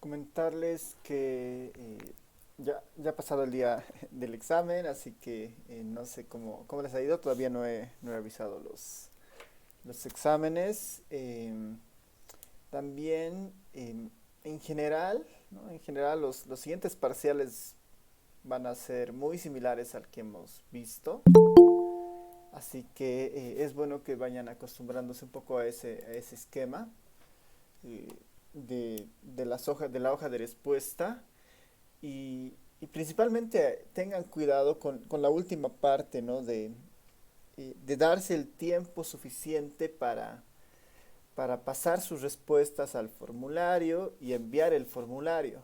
Comentarles que ya ha pasado el día del examen, así que no sé cómo les ha ido. Todavía no he revisado los exámenes. También, en general, ¿no? En general los siguientes parciales van a ser muy similares al que hemos visto. Así que es bueno que vayan acostumbrándose un poco a ese esquema eh, de la hoja de respuesta. Y principalmente tengan cuidado con la última parte, ¿no? De darse el tiempo suficiente para pasar sus respuestas al formulario y enviar el formulario.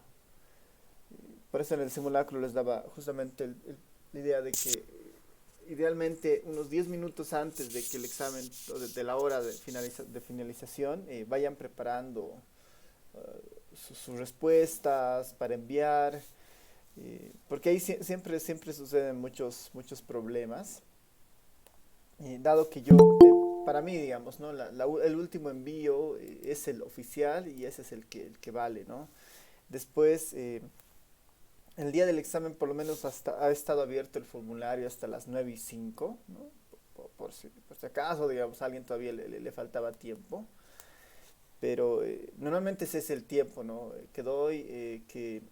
Por eso en el simulacro les daba justamente la idea de que idealmente unos 10 minutos antes de que el examen, o de la hora de finalización, vayan preparando sus respuestas para enviar. Porque ahí siempre suceden muchos problemas. Dado que para mí, digamos, ¿no? El último envío es el oficial y ese es el que vale, ¿no? Después, el día del examen por lo menos ha estado abierto el formulario hasta las 9:05, ¿no? Por si acaso, digamos, a alguien todavía le faltaba tiempo. Pero normalmente ese es el tiempo, ¿no? Que doy, que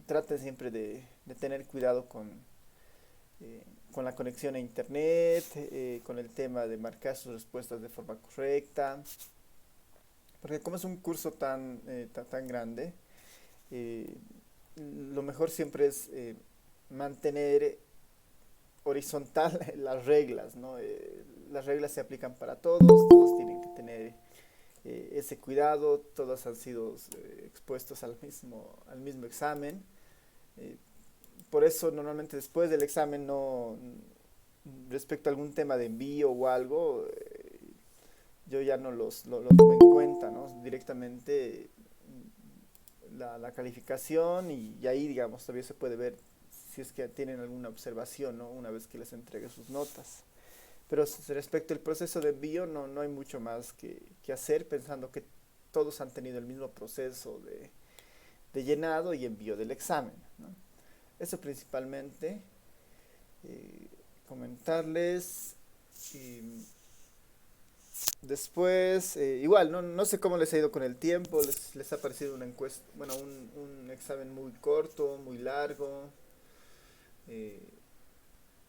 traten siempre de tener cuidado con la conexión a internet, con el tema de marcar sus respuestas de forma correcta, porque como es un curso tan grande, eh, lo mejor siempre es mantener horizontal las reglas, ¿no? Las reglas se aplican para todos tienen que tener ese cuidado, todos han sido expuestos al mismo examen. eh, por eso normalmente después del examen no, respecto a algún tema de envío o algo, yo ya no lo tomo en cuenta, ¿no? Directamente la calificación y ahí, digamos, todavía se puede ver si es que tienen alguna observación, ¿no? Una vez que les entregue sus notas. Pero respecto al proceso de envío, no hay mucho más que hacer, pensando que todos han tenido el mismo proceso de llenado y envío del examen, ¿no? Eso principalmente. eh, Comentarles. Y después, igual, no sé cómo les ha ido con el tiempo, les ha parecido una encuesta, bueno, un examen muy corto, muy largo. eh,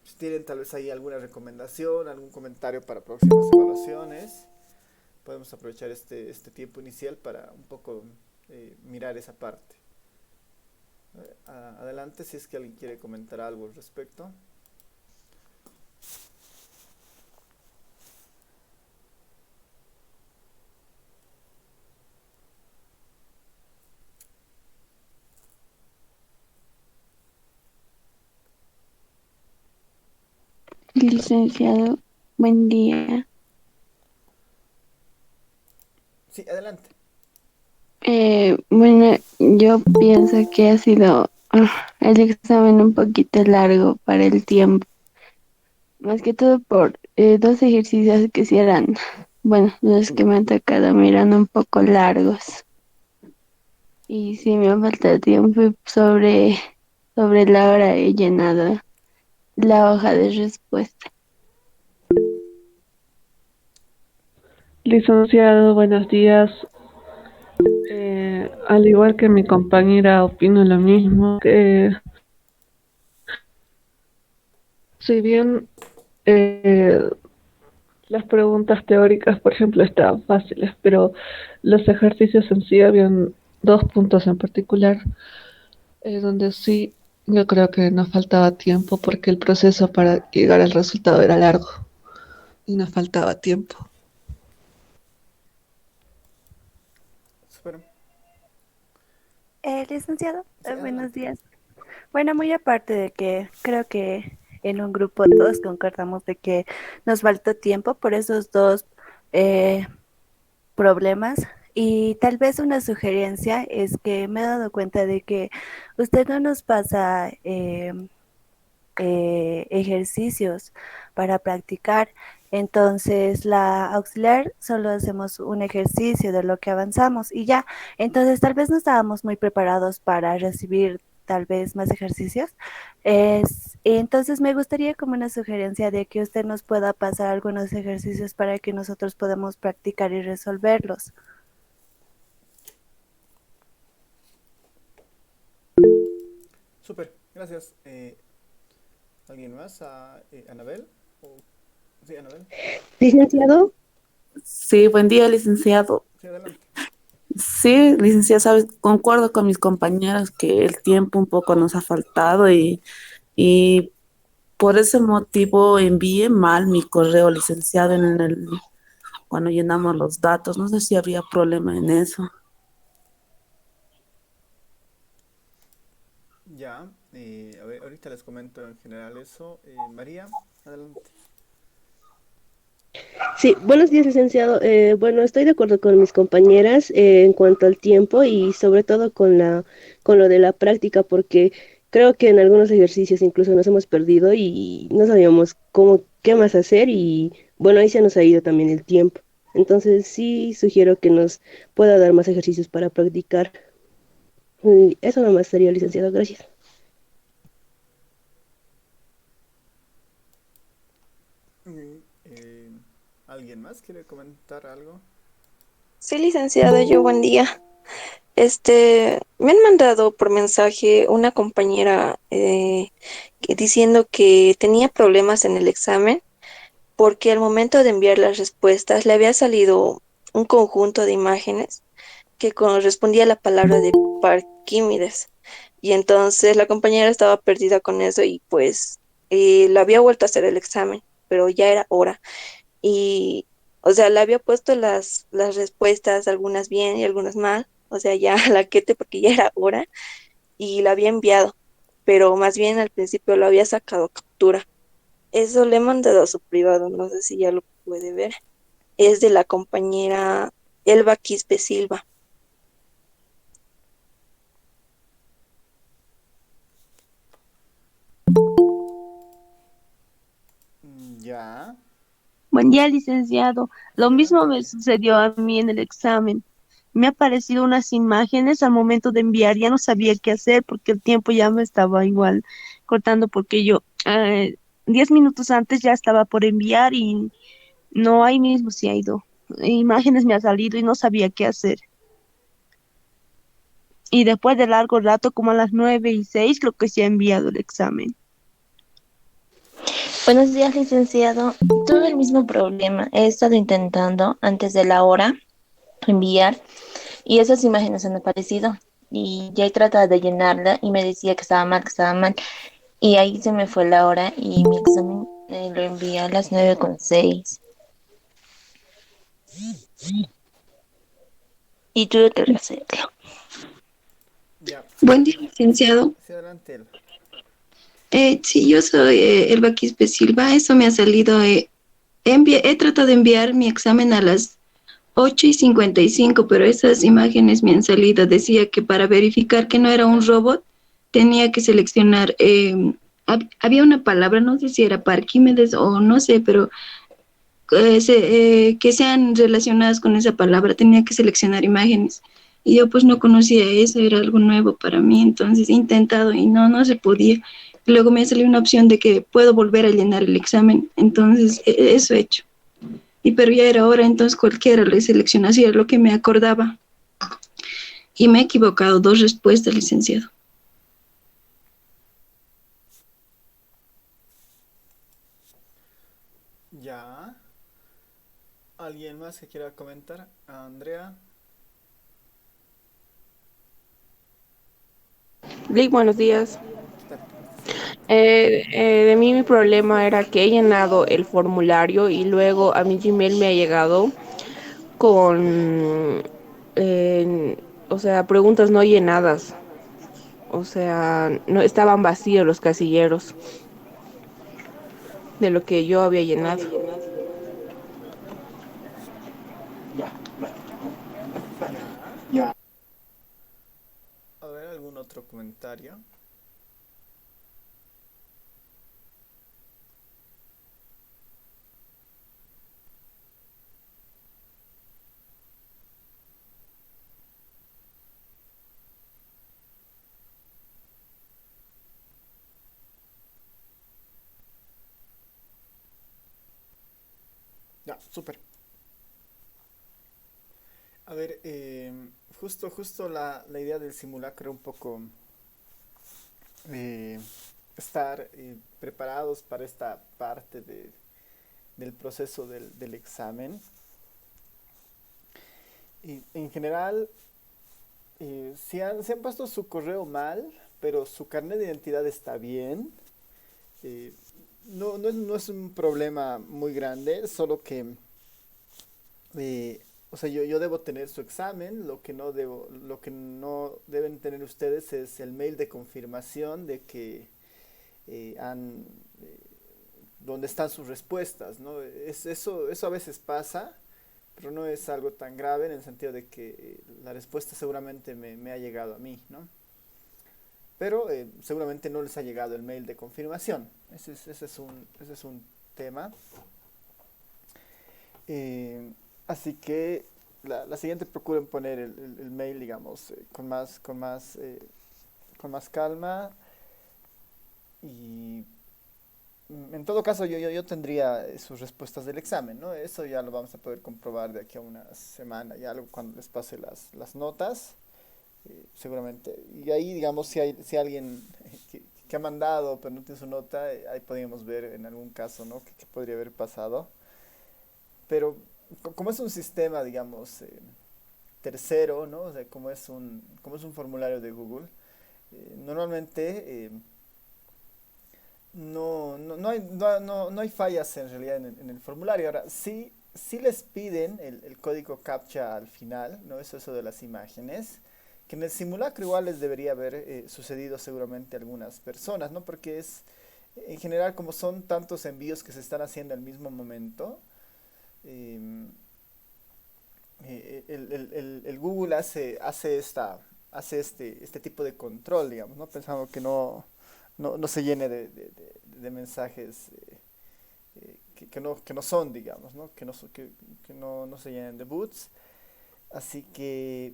si tienen tal vez ahí alguna recomendación, algún comentario para próximas evaluaciones, podemos aprovechar este tiempo inicial para un poco mirar esa parte. Adelante, si es que alguien quiere comentar algo al respecto. Licenciado, buen día. Sí, adelante. Bueno, yo pienso que ha sido el examen un poquito largo para el tiempo, más que todo por dos ejercicios que sí eran, bueno, los que me han tocado me eran un poco largos y sí me ha faltado tiempo y sobre la hora he llenado la hoja de respuesta. Licenciado, buenos días. Al igual que mi compañera, opino lo mismo, que si bien eh, las preguntas teóricas, por ejemplo, estaban fáciles, pero los ejercicios en sí habían dos puntos en particular, donde sí yo creo que nos faltaba tiempo porque el proceso para llegar al resultado era largo y nos faltaba tiempo. Super. Licenciado, Sí, buenos adelante. días. Bueno, muy aparte de que creo que en un grupo todos concordamos de que nos faltó tiempo por esos dos eh, problemas y tal vez una sugerencia es que me he dado cuenta de que usted no nos pasa ejercicios para practicar. Entonces, la auxiliar solo hacemos un ejercicio de lo que avanzamos y ya. Entonces, tal vez no estábamos muy preparados para recibir tal vez más ejercicios. Entonces, me gustaría como una sugerencia de que usted nos pueda pasar algunos ejercicios para que nosotros podamos practicar y resolverlos. Súper, gracias. ¿Alguien más? ¿Anabel? Sí, Anabel. Licenciado, Sí, buen día, licenciado. Sí, adelante. Sí, licenciado, sabes, concuerdo con mis compañeras que el tiempo un poco nos ha faltado y por ese motivo envié mal mi correo, licenciado, cuando llenamos los datos. No sé si habría problema en eso. Ya, a ver, ahorita les comento en general eso. María, adelante. sí, buenos días, licenciado. Bueno, estoy de acuerdo con mis compañeras en cuanto al tiempo y sobre todo con lo de la práctica, porque creo que en algunos ejercicios incluso nos hemos perdido y no sabíamos qué más hacer y bueno, ahí se nos ha ido también el tiempo. Entonces sí sugiero que nos pueda dar más ejercicios para practicar. Y eso nomás sería, licenciado. Gracias. Mm, eh, ¿Alguien más quiere comentar algo? Sí, licenciado, yo buen día. Me han mandado por mensaje una compañera diciendo que tenía problemas en el examen porque al momento de enviar las respuestas le había salido un conjunto de imágenes que correspondía a la palabra de Parquímedes. Y entonces la compañera estaba perdida con eso y pues lo había vuelto a hacer el examen, pero ya era hora. Y, o sea, le había puesto las respuestas, algunas bien y algunas mal, o sea, ya la quete porque ya era hora y la había enviado, pero más bien al principio lo había sacado captura. Eso le he mandado a su privado, no sé si ya lo puede ver. Es de la compañera Elba Quispe Silva. Ya, Buen día, licenciado. Lo sí, mismo adelante. me sucedió a mí en el examen. Me ha aparecido unas imágenes al momento de enviar, ya no sabía qué hacer porque el tiempo ya me estaba igual cortando porque yo 10 minutos antes ya estaba por enviar y no, ahí mismo se ha ido. Imágenes me ha salido y no sabía qué hacer. Y después de largo rato, como a las 9:06, creo que se ha enviado el examen. Buenos días, licenciado. Tuve el mismo problema. He estado intentando antes de la hora enviar y esas imágenes han aparecido. Y ya he tratado de llenarla y me decía que estaba mal, que estaba mal. Y ahí se me fue la hora y mi examen lo envié a las 9:06 y tuve que rehacerlo. Ya, Buen día, licenciado. sí, adelante. Sí, yo soy Elba Quispe Silva. Eso me ha salido. He tratado de enviar mi examen a las 8:55, pero esas imágenes me han salido. Decía que para verificar que no era un robot, tenía que seleccionar. Había una palabra, no sé si era Parquímedes o no sé, pero que sean relacionadas con esa palabra, tenía que seleccionar imágenes. Y yo pues no conocía eso, era algo nuevo para mí, entonces he intentado y no se podía. Luego me salió una opción de que puedo volver a llenar el examen, entonces eso he hecho. Y pero ya era hora, entonces cualquiera le selecciona, así era lo que me acordaba. Y me he equivocado, 2 respuestas, licenciado. Ya, ¿alguien más que quiera comentar? Andrea, Lick, buenos días. ¿qué tal? De mí mi problema era que he llenado el formulario y luego a mi Gmail me ha llegado con, eh, o sea, preguntas no llenadas. O sea, no estaban vacíos los casilleros de lo que yo había llenado. Ya, a ver, ¿algún otro comentario? súper. A ver, justo la idea del simulacro un poco eh, estar preparados para esta parte del proceso del examen. Y en general, si han puesto su correo mal, pero su carnet de identidad está bien, eh, no es un problema muy grande, solo que o sea, yo debo tener su examen, lo que no deben tener ustedes es el mail de confirmación de que han, eh, donde están sus respuestas, ¿no? Eso a veces pasa, pero no es algo tan grave en el sentido de que la respuesta seguramente me ha llegado a mí, ¿no? Pero seguramente no les ha llegado el mail de confirmación. Ese es un tema. Eh, Así que la siguiente procuren poner el mail, digamos, con más calma. Y en todo caso yo tendría sus respuestas del examen, ¿no? Eso ya lo vamos a poder comprobar de aquí a una semana, ya algo cuando les pase las notas, seguramente. Y ahí, digamos, si alguien que ha mandado pero no tiene su nota, ahí podríamos ver en algún caso, ¿no? ¿Qué podría haber pasado? Pero como es un sistema, digamos, tercero, ¿no? O sea, como es un formulario de Google, normalmente no hay fallas en realidad en el formulario. Ahora, sí les piden el código CAPTCHA al final, ¿no? Eso de las imágenes, que en el simulacro igual les debería haber sucedido seguramente a algunas personas, ¿no? Porque en general, como son tantos envíos que se están haciendo al mismo momento, em, el Google hace este tipo de control, digamos, ¿no? Pensando que no se llene de mensajes que no son, digamos, ¿no? Que no se llenen de boots. Así que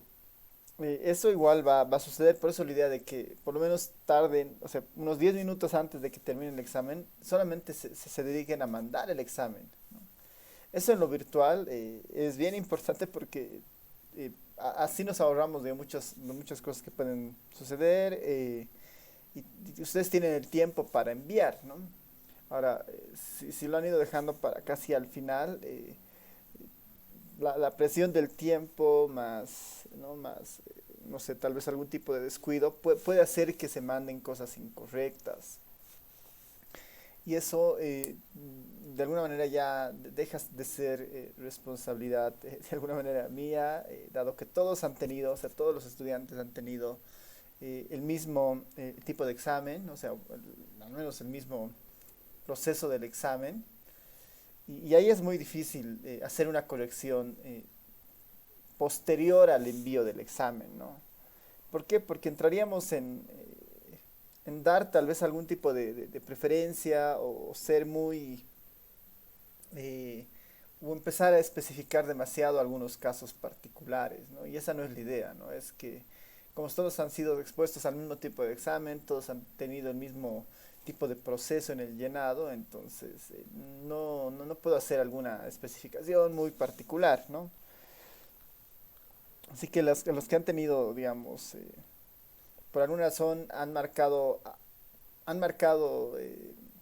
eso igual va a suceder, por eso la idea de que por lo menos tarden, o sea, unos 10 minutos antes de que termine el examen, solamente se dediquen a mandar el examen, ¿no? Eso en lo virtual es bien importante porque así nos ahorramos de muchas cosas que pueden suceder, y ustedes tienen el tiempo para enviar, ¿no? Ahora, si lo han ido dejando para casi al final, la presión del tiempo más, ¿no? No sé, tal vez algún tipo de descuido puede hacer que se manden cosas incorrectas. Y eso de alguna manera ya deja de ser responsabilidad de alguna manera mía, dado que todos han tenido, o sea, todos los estudiantes han tenido el mismo tipo de examen, o sea, al menos el mismo proceso del examen. Y ahí es muy difícil hacer una corrección posterior al envío del examen, ¿no? ¿Por qué? Porque entraríamos en dar tal vez algún tipo de preferencia o ser muy eh, o empezar a especificar demasiado algunos casos particulares, ¿no? Y esa no es la idea, ¿no? Es que como todos han sido expuestos al mismo tipo de examen, todos han tenido el mismo tipo de proceso en el llenado, entonces no puedo hacer alguna especificación muy particular, ¿no? Así que los que han tenido, digamos, por alguna razón han marcado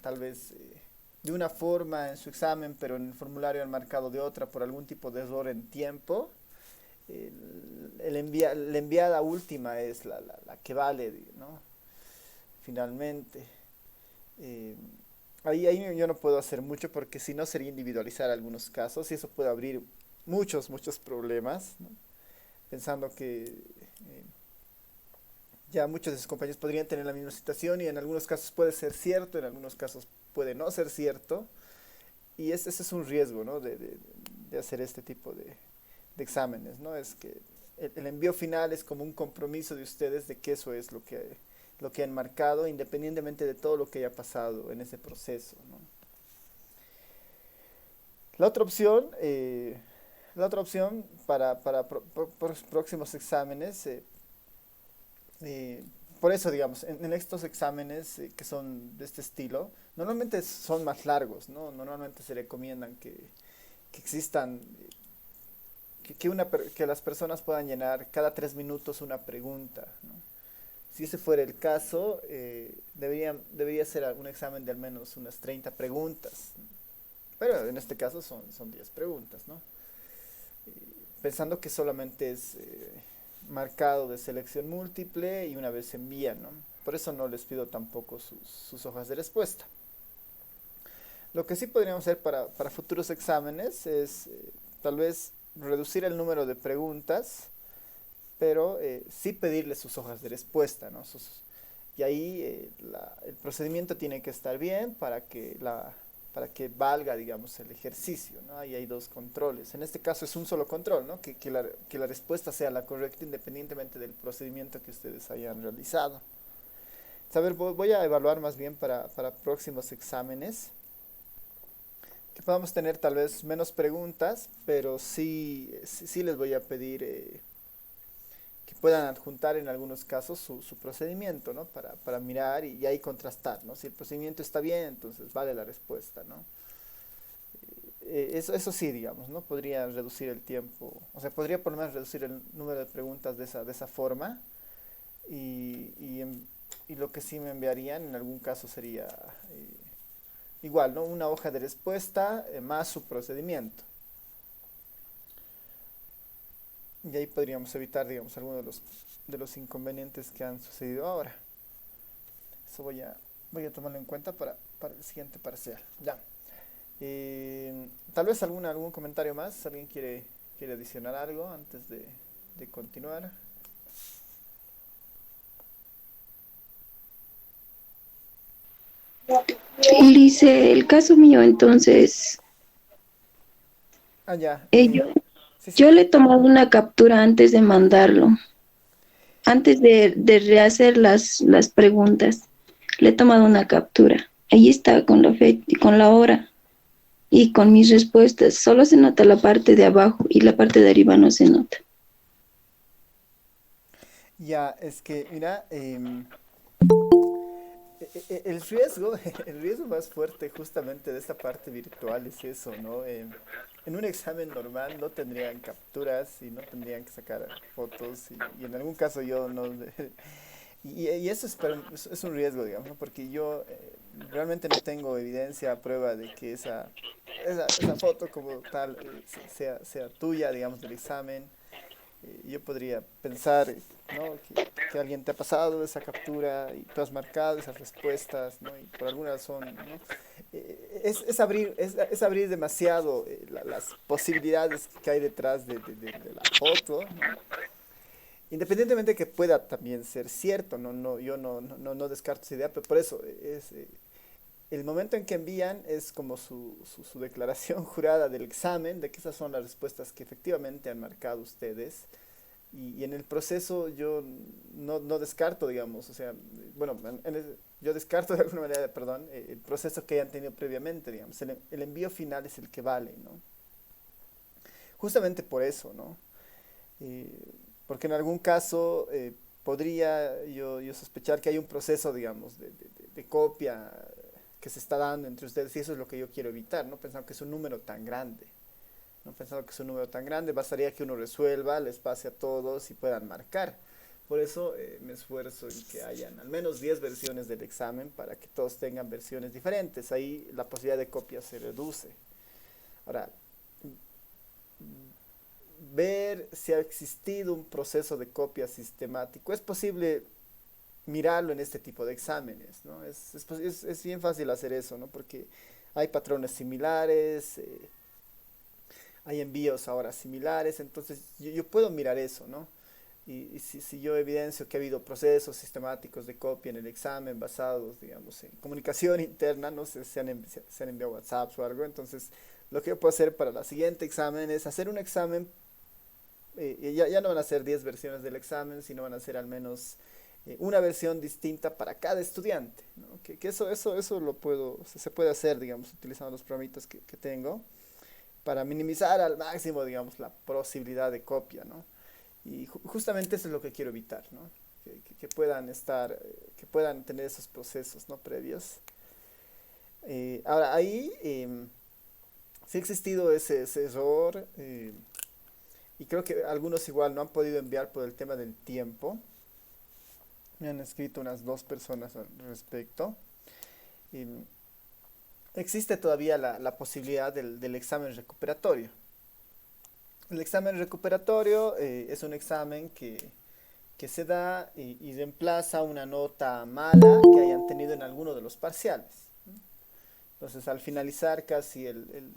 tal vez de una forma en su examen, pero en el formulario han marcado de otra por algún tipo de error en tiempo. La enviada última es la que vale, ¿no? Finalmente. Eh, ahí yo no puedo hacer mucho porque si no sería individualizar algunos casos y eso puede abrir muchos problemas, ¿no? Pensando que ya muchos de sus compañeros podrían tener la misma situación y en algunos casos puede ser cierto, en algunos casos puede no ser cierto, y ese es un riesgo, ¿no? de hacer este tipo de exámenes, ¿no? Es que el envío final es como un compromiso de ustedes de que eso es lo que han marcado, independientemente de todo lo que haya pasado en ese proceso, ¿no? La otra opción, para próximos exámenes, por eso, digamos, en estos exámenes que son de este estilo, normalmente son más largos, ¿no? Normalmente se recomiendan que existan, que las personas puedan llenar cada 3 minutos una pregunta, ¿no? Si ese fuera el caso, debería ser un examen de al menos unas 30 preguntas, pero en este caso son 10 preguntas, ¿no? Pensando que solamente es marcado de selección múltiple y una vez se envían, ¿no? Por eso no les pido tampoco sus hojas de respuesta. Lo que sí podríamos hacer para futuros exámenes es tal vez reducir el número de preguntas, pero sí pedirles sus hojas de respuesta, ¿no? Y ahí el procedimiento tiene que estar bien para que valga, digamos, el ejercicio, ¿no? Ahí hay dos controles. En este caso es un solo control, ¿no? Que la respuesta sea la correcta independientemente del procedimiento que ustedes hayan realizado. Saber, voy a evaluar más bien para próximos exámenes que podamos tener tal vez menos preguntas, pero sí les voy a pedir que puedan adjuntar en algunos casos su procedimiento, ¿no? Para mirar y ahí contrastar, ¿no? Si el procedimiento está bien, entonces vale la respuesta, ¿no? Eso sí, digamos, ¿no? Podría reducir el tiempo, o sea, podría por lo menos reducir el número de preguntas de esa forma y lo que sí me enviarían en algún caso sería igual, ¿no? Una hoja de respuesta más su procedimiento. Y ahí podríamos evitar, digamos, algunos de los inconvenientes que han sucedido ahora. Eso voy a tomarlo en cuenta para el siguiente parcial. Ya. Tal vez algún comentario más. ¿Alguien quiere adicionar algo antes de continuar? Dice, el caso mío, entonces, Ya. Sí. yo le he tomado una captura antes de mandarlo, antes de rehacer las preguntas. Le he tomado una captura. Ahí está con la fecha y con la hora y con mis respuestas. Solo se nota la parte de abajo y la parte de arriba no se nota. Ya, es que, mira, el riesgo más fuerte justamente de esta parte virtual es eso, ¿no? En un examen normal no tendrían capturas y no tendrían que sacar fotos y en algún caso yo no... Y eso es un riesgo, digamos, ¿no? Porque yo realmente no tengo evidencia, prueba de que esa foto como tal sea tuya, digamos, del examen. Yo podría pensar, ¿no? que alguien te ha pasado esa captura y tú has marcado esas respuestas, ¿no? Y por alguna razón, ¿no? Es abrir demasiado las posibilidades que hay detrás de la foto, ¿no? Independientemente de que pueda también ser cierto, yo no descarto esa idea, pero por eso el momento en que envían es como su declaración jurada del examen, de que esas son las respuestas que efectivamente han marcado ustedes. Y en el proceso yo no descarto, digamos, o sea, bueno, yo descarto de alguna manera, perdón, el proceso que hayan tenido previamente, digamos. El envío final es el que vale, ¿no? Justamente por eso, ¿no? Porque en algún caso podría yo sospechar que hay un proceso, digamos, de copia que se está dando entre ustedes y eso es lo que yo quiero evitar, ¿no? Pensando que es un número tan grande, ¿no? Pensando que es un número tan grande, bastaría que uno resuelva, les pase a todos y puedan marcar. Por eso me esfuerzo en que hayan al menos 10 versiones del examen para que todos tengan versiones diferentes. Ahí la posibilidad de copia se reduce. Ahora, ver si ha existido un proceso de copia sistemático. Es posible mirarlo en este tipo de exámenes, ¿no? Es bien fácil hacer eso, ¿no? Porque hay patrones similares, hay envíos ahora similares, entonces yo puedo mirar eso, ¿no? Y si yo evidencio que ha habido procesos sistemáticos de copia en el examen basados, digamos, en comunicación interna, no sé si se han enviado WhatsApps o algo, entonces lo que yo puedo hacer para el siguiente examen es hacer un examen. Ya no van a ser 10 versiones del examen, sino van a ser al menos una versión distinta para cada estudiante, ¿no? Que eso se puede hacer, digamos, utilizando los programitas que tengo para minimizar al máximo, digamos, la posibilidad de copia, ¿no? Y justamente eso es lo que quiero evitar, ¿no? Que puedan que puedan tener esos procesos, ¿no? Previos. Ahora, ahí sí ha existido ese error, y creo que algunos igual no han podido enviar por el tema del tiempo. Me han escrito unas dos personas al respecto. Y existe todavía la posibilidad del examen recuperatorio. El examen recuperatorio es un examen que se da y reemplaza una nota mala que hayan tenido en alguno de los parciales. Entonces, al finalizar casi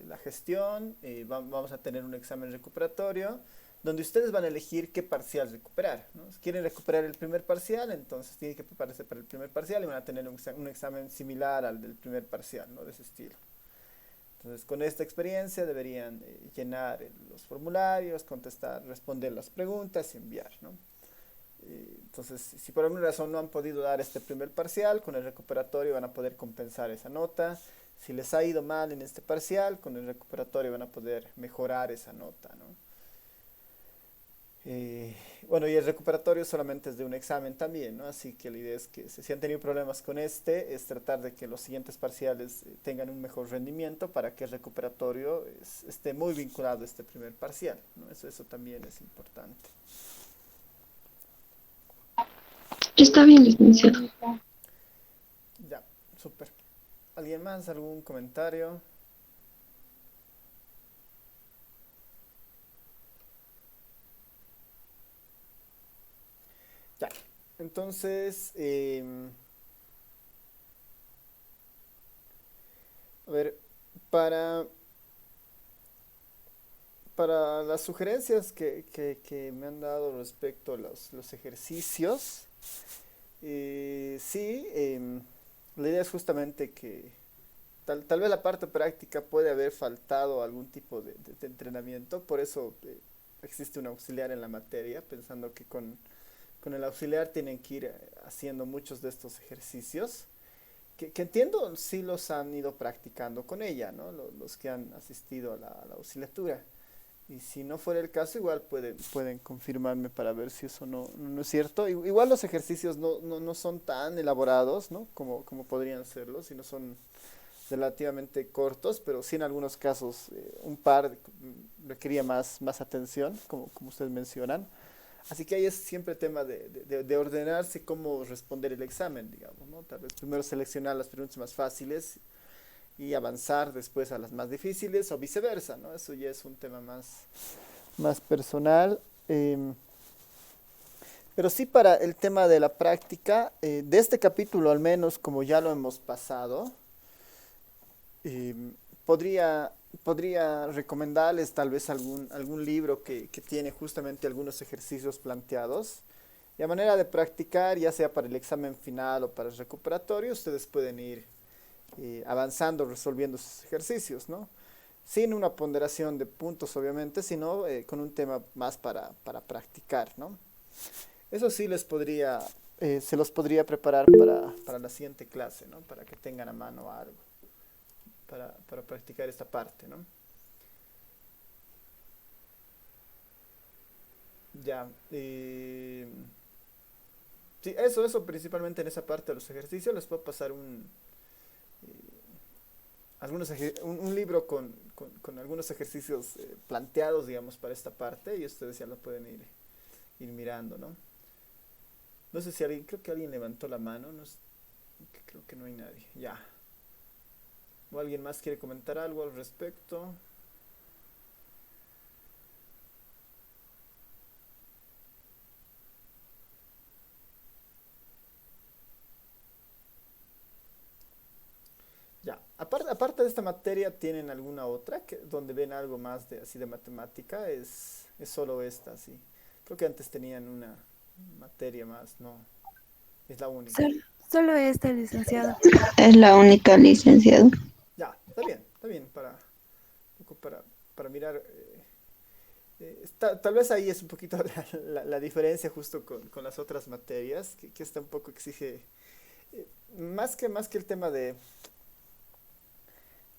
la gestión, vamos a tener un examen recuperatorio donde ustedes van a elegir qué parcial recuperar, ¿no? Si quieren recuperar el primer parcial, entonces tienen que prepararse para el primer parcial y van a tener un examen similar al del primer parcial, ¿no? De ese estilo. Entonces, con esta experiencia deberían llenar los formularios, contestar, responder las preguntas y enviar, ¿no? Entonces, si por alguna razón no han podido dar este primer parcial, con el recuperatorio van a poder compensar esa nota. Si les ha ido mal en este parcial, con el recuperatorio van a poder mejorar esa nota, ¿no? Bueno, y el recuperatorio solamente es de un examen también, ¿no? Así que la idea es que si han tenido problemas con este, es tratar de que los siguientes parciales tengan un mejor rendimiento para que el recuperatorio esté muy vinculado a este primer parcial, ¿no? Eso también es importante. Está bien, licenciado. Ya, súper. ¿Alguien más? ¿Algún comentario? Ya, entonces, a ver, para, para las sugerencias que me han dado respecto a los ejercicios, sí, la idea es justamente que tal vez la parte práctica puede haber faltado algún tipo de entrenamiento, por eso existe un auxiliar en la materia, pensando que con el auxiliar tienen que ir haciendo muchos de estos ejercicios, que entiendo si los han ido practicando con ella, ¿no? Los que han asistido a la auxiliatura. Y si no fuera el caso, igual pueden confirmarme para ver si eso no es cierto. Igual los ejercicios no son tan elaborados, ¿no? Como podrían serlo, sino son relativamente cortos, pero sí en algunos casos un par requería más atención, como ustedes mencionan. Así que ahí es siempre tema de ordenarse cómo responder el examen, digamos, ¿no? Tal vez primero seleccionar las preguntas más fáciles y avanzar después a las más difíciles o viceversa, ¿no? Eso ya es un tema más personal. Pero sí, para el tema de la práctica, de este capítulo al menos, como ya lo hemos pasado, eh, podría recomendarles tal vez algún libro que tiene justamente algunos ejercicios planteados. Y a manera de practicar, ya sea para el examen final o para el recuperatorio, ustedes pueden ir avanzando, resolviendo sus ejercicios, ¿no? Sin una ponderación de puntos, obviamente, sino con un tema más para practicar, ¿no? Eso sí se los podría preparar para la siguiente clase, ¿no? Para que tengan a mano algo, para practicar esta parte, ¿no? Ya. Sí, eso principalmente en esa parte de los ejercicios. Les puedo pasar un libro con algunos ejercicios planteados, digamos, para esta parte, y ustedes ya lo pueden ir mirando, ¿no? No sé si creo que alguien levantó la mano, creo que no hay nadie, ya. ¿O alguien más quiere comentar algo al respecto? Ya, aparte de esta materia, ¿tienen alguna otra donde ven algo más así de matemática? Es solo esta, sí. Creo que antes tenían una materia más, no, es la única. Solo este, licenciado. Es la única, licenciado. Ya, está bien, para mirar. Tal vez ahí es un poquito la diferencia justo con las otras materias, que esta un poco exige, más que el tema de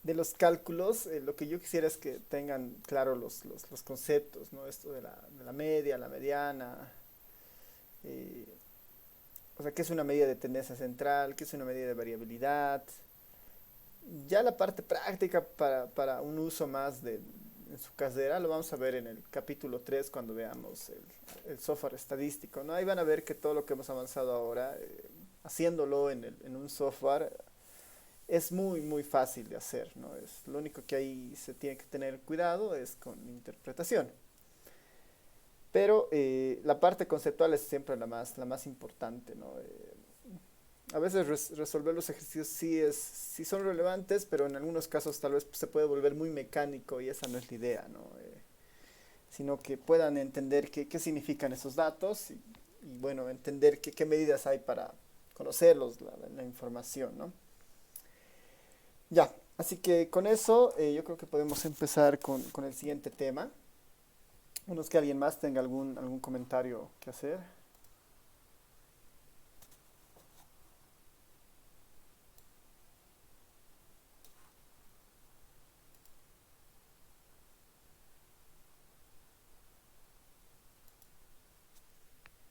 los cálculos, lo que yo quisiera es que tengan claro los conceptos, ¿no? Esto de la media, la mediana, eh, o sea, qué es una medida de tendencia central, qué es una medida de variabilidad, Ya la parte práctica para un uso más en su casera lo vamos a ver en el capítulo 3 cuando veamos el software estadístico, ¿no? Ahí van a ver que todo lo que hemos avanzado ahora, haciéndolo en un software, es muy fácil de hacer, ¿no? Es, lo único que ahí se tiene que tener cuidado es con interpretación. Pero la parte conceptual es siempre la más importante, ¿no? A veces resolver los ejercicios sí son relevantes, pero en algunos casos tal vez se puede volver muy mecánico y esa no es la idea, ¿no? Sino que puedan entender qué significan esos datos y, bueno, entender qué medidas hay para conocerlos, la información, ¿no? Ya, así que con eso yo creo que podemos empezar con el siguiente tema. Unos que alguien más tenga algún comentario que hacer.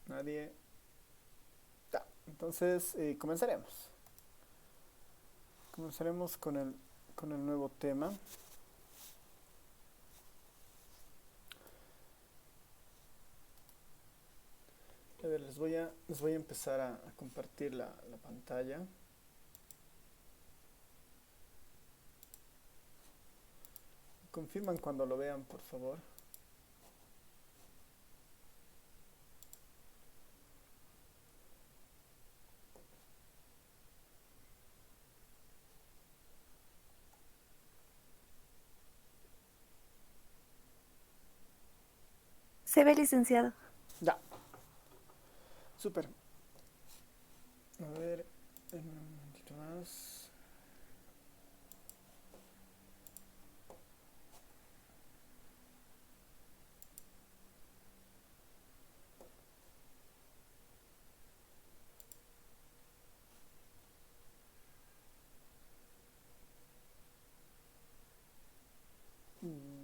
Nadie. Ya, entonces comenzaremos. Comenzaremos con el nuevo tema. A ver, les voy a empezar a compartir la pantalla. Confirman cuando lo vean, por favor. Se ve, licenciado. Ya. Súper. A ver, un momentito más.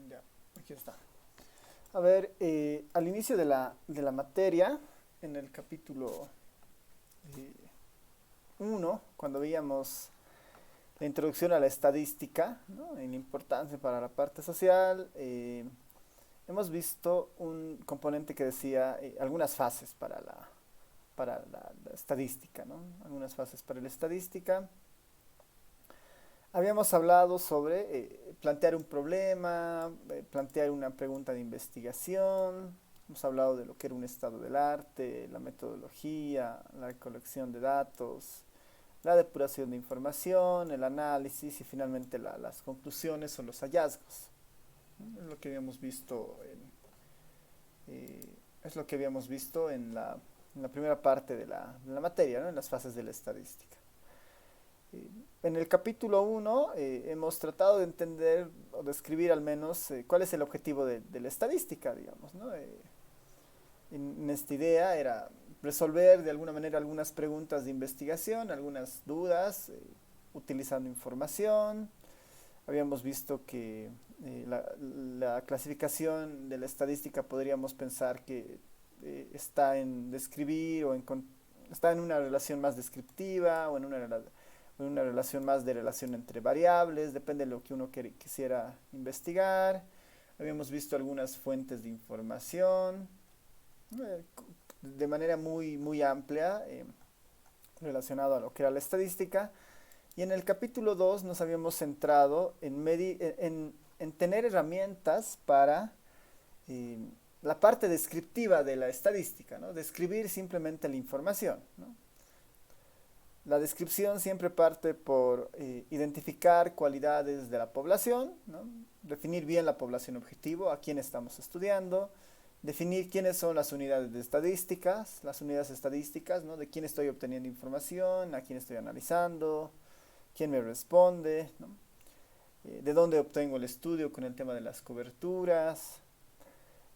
Ya, aquí está. A ver, al inicio de la materia, en el capítulo 1, cuando veíamos la introducción a la estadística, ¿no? En la importancia para la parte social, hemos visto un componente que decía algunas fases para la estadística, ¿no? Algunas fases para la estadística. Habíamos hablado sobre plantear un problema, plantear una pregunta de investigación. Hemos hablado de lo que era un estado del arte, la metodología, la recolección de datos, la depuración de información, el análisis y finalmente las conclusiones o los hallazgos. Es lo que habíamos visto en la primera parte de la materia, ¿no? En las fases de la estadística. En el capítulo 1 hemos tratado de entender o describir al menos cuál es el objetivo de la estadística, digamos, ¿no? En esta idea era resolver de alguna manera algunas preguntas de investigación, algunas dudas, utilizando información. Habíamos visto que la clasificación de la estadística podríamos pensar que está en describir está en una relación más descriptiva o en una relación más de relación entre variables, depende de lo que uno quisiera investigar. Habíamos visto algunas fuentes de información de manera muy amplia relacionado a lo que era la estadística. Y en el capítulo 2 nos habíamos centrado en tener herramientas para la parte descriptiva de la estadística, ¿no? Describir simplemente la información, ¿no? La descripción siempre parte por identificar cualidades de la población, ¿no? Definir bien la población objetivo, a quién estamos estudiando, definir quiénes son las unidades estadísticas, ¿no? De quién estoy obteniendo información, a quién estoy analizando, quién me responde, ¿no? De dónde obtengo el estudio con el tema de las coberturas.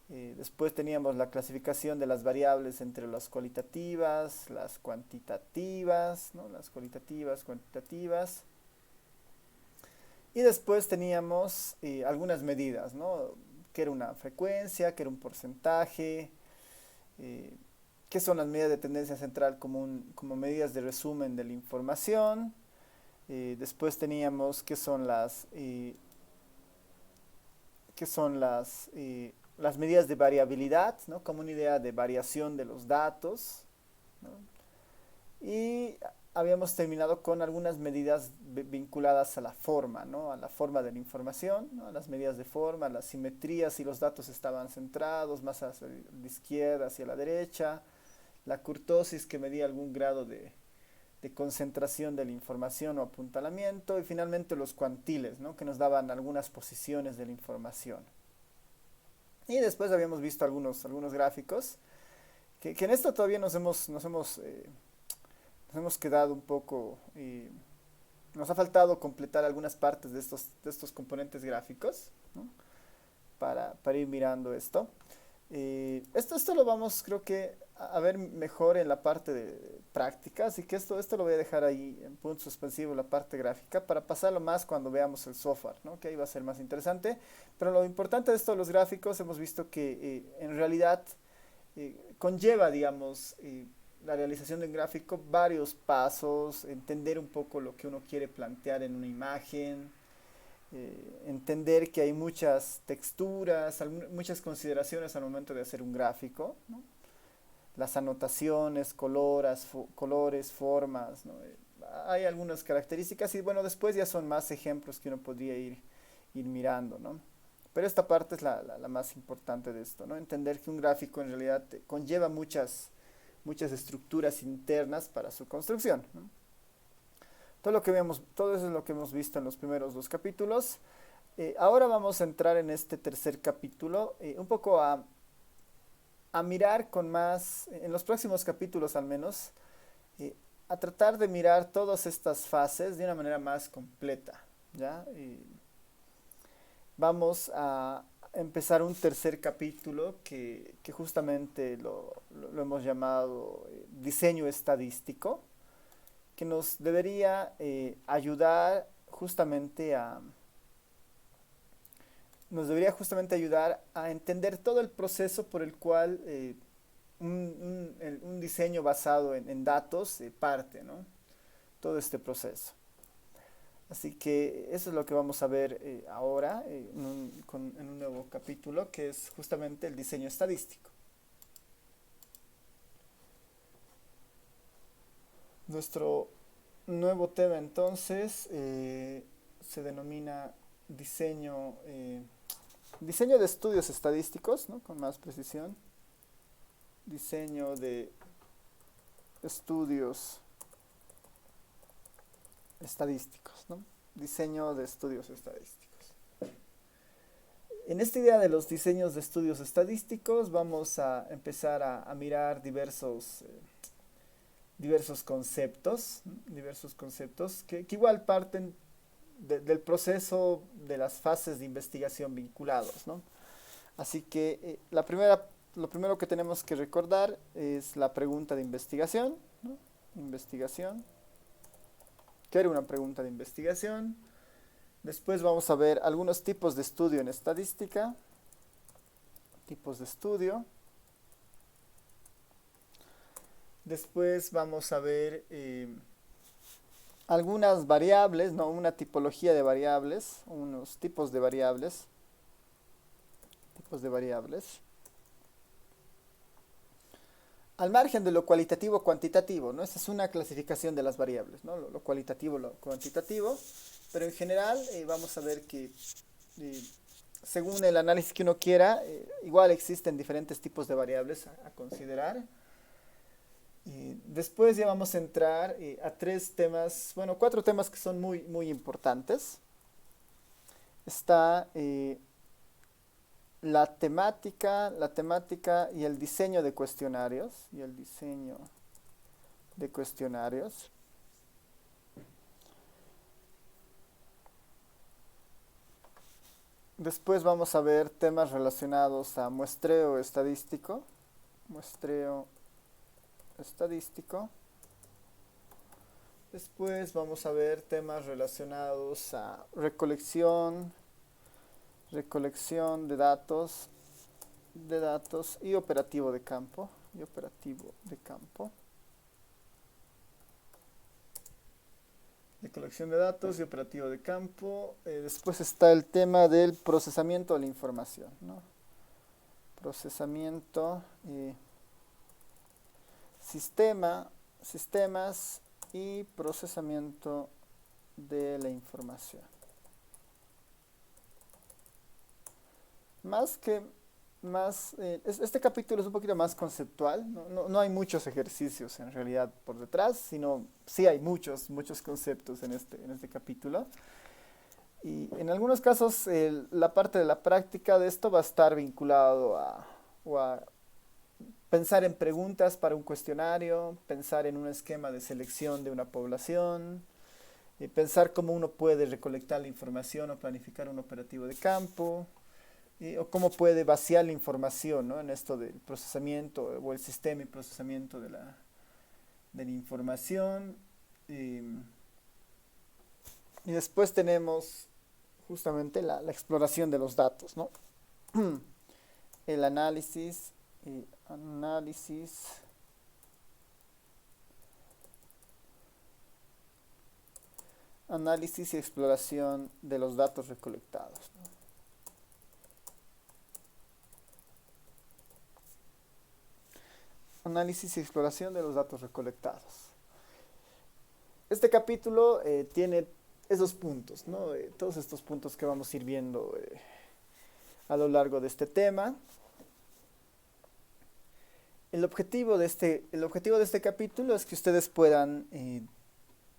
Después teníamos la clasificación de las variables entre las cualitativas, las cuantitativas, ¿no? Las cualitativas, cuantitativas. Y después teníamos algunas medidas, ¿no? ¿Qué era una frecuencia? ¿Qué era un porcentaje? ¿Qué son las medidas de tendencia central como medidas de resumen de la información? Después teníamos qué son las medidas de variabilidad, ¿no? Como una idea de variación de los datos, ¿no? Y habíamos terminado con algunas medidas vinculadas a la forma, ¿no? A la forma de la información, ¿no? A las medidas de forma, las simetrías, si los datos estaban centrados, más hacia la izquierda, hacia la derecha, la kurtosis que medía algún grado de concentración de la información o apuntalamiento, y finalmente los cuantiles, ¿no? Que nos daban algunas posiciones de la información. Y después habíamos visto algunos gráficos, que en esto todavía nos hemos quedado un poco, nos ha faltado completar algunas partes de estos componentes gráficos, ¿no? Para ir mirando esto. Esto lo vamos, creo que, a ver mejor en la parte de práctica, así que esto lo voy a dejar ahí en punto suspensivo, la parte gráfica, para pasarlo más cuando veamos el software, ¿no? Que ahí va a ser más interesante. Pero lo importante de esto de los gráficos, hemos visto que en realidad conlleva, digamos, la realización de un gráfico, varios pasos, entender un poco lo que uno quiere plantear en una imagen, entender que hay muchas texturas, muchas consideraciones al momento de hacer un gráfico, ¿no? Las anotaciones, colores, formas, ¿no? Hay algunas características y bueno, después ya son más ejemplos que uno podría ir mirando, ¿no? Pero esta parte es la más importante de esto, ¿no? Entender que un gráfico en realidad conlleva muchas estructuras internas para su construcción, ¿no? Todo eso es lo que hemos visto en los primeros dos capítulos. Ahora vamos a entrar en este tercer capítulo, un poco a mirar con más, en los próximos capítulos al menos, a tratar de mirar todas estas fases de una manera más completa, ¿ya? Vamos a empezar un tercer capítulo que justamente lo hemos llamado diseño estadístico, que nos debería ayudar justamente ayudar a entender todo el proceso por el cual un diseño basado en datos parte, ¿no? Todo este proceso. Así que eso es lo que vamos a ver ahora en un nuevo capítulo, que es justamente el diseño estadístico. Nuestro nuevo tema entonces se denomina diseño de estudios estadísticos, ¿no? Con más precisión. Diseño de estudios estadísticos, ¿no? Diseño de estudios estadísticos. En esta idea de los diseños de estudios estadísticos vamos a empezar a mirar diversos conceptos, ¿no? Diversos conceptos que igual parten del proceso de las fases de investigación vinculados, ¿no? Así que lo primero que tenemos que recordar es la pregunta de investigación, ¿no? Investigación. ¿Qué era una pregunta de investigación? Después vamos a ver algunos tipos de estudio en estadística. Tipos de estudio. Después vamos a ver algunas variables, ¿no? Una tipología de variables, unos tipos de variables. Tipos de variables. Al margen de lo cualitativo cuantitativo, ¿no? Esta es una clasificación de las variables, ¿no? Lo cualitativo, lo cuantitativo, pero en general vamos a ver que según el análisis que uno quiera, igual existen diferentes tipos de variables a considerar. Después ya vamos a entrar a cuatro temas que son muy, muy importantes. Está la temática y el diseño de cuestionarios. Después vamos a ver temas relacionados a muestreo estadístico. Después vamos a ver temas relacionados a recolección de datos y operativo de campo. recolección de datos y operativo de campo. Después está el tema del procesamiento de la información, ¿no? Procesamiento, sistemas y procesamiento de la información. Este capítulo es un poquito más conceptual, no hay muchos ejercicios en realidad por detrás, sino sí hay muchos conceptos en este capítulo. Y en algunos casos la parte de la práctica de esto va a estar vinculado a pensar en preguntas para un cuestionario, pensar en un esquema de selección de una población, pensar cómo uno puede recolectar la información o planificar un operativo de campo, o cómo puede vaciar la información, ¿no? En esto del procesamiento o el sistema y procesamiento de la información. Y después tenemos justamente la exploración de los datos, ¿no? El análisis y exploración de los datos recolectados, ¿no? Análisis y exploración de los datos recolectados. Este capítulo tiene esos puntos, ¿no? Todos estos puntos que vamos a ir viendo a lo largo de este tema. El objetivo de este capítulo es que ustedes puedan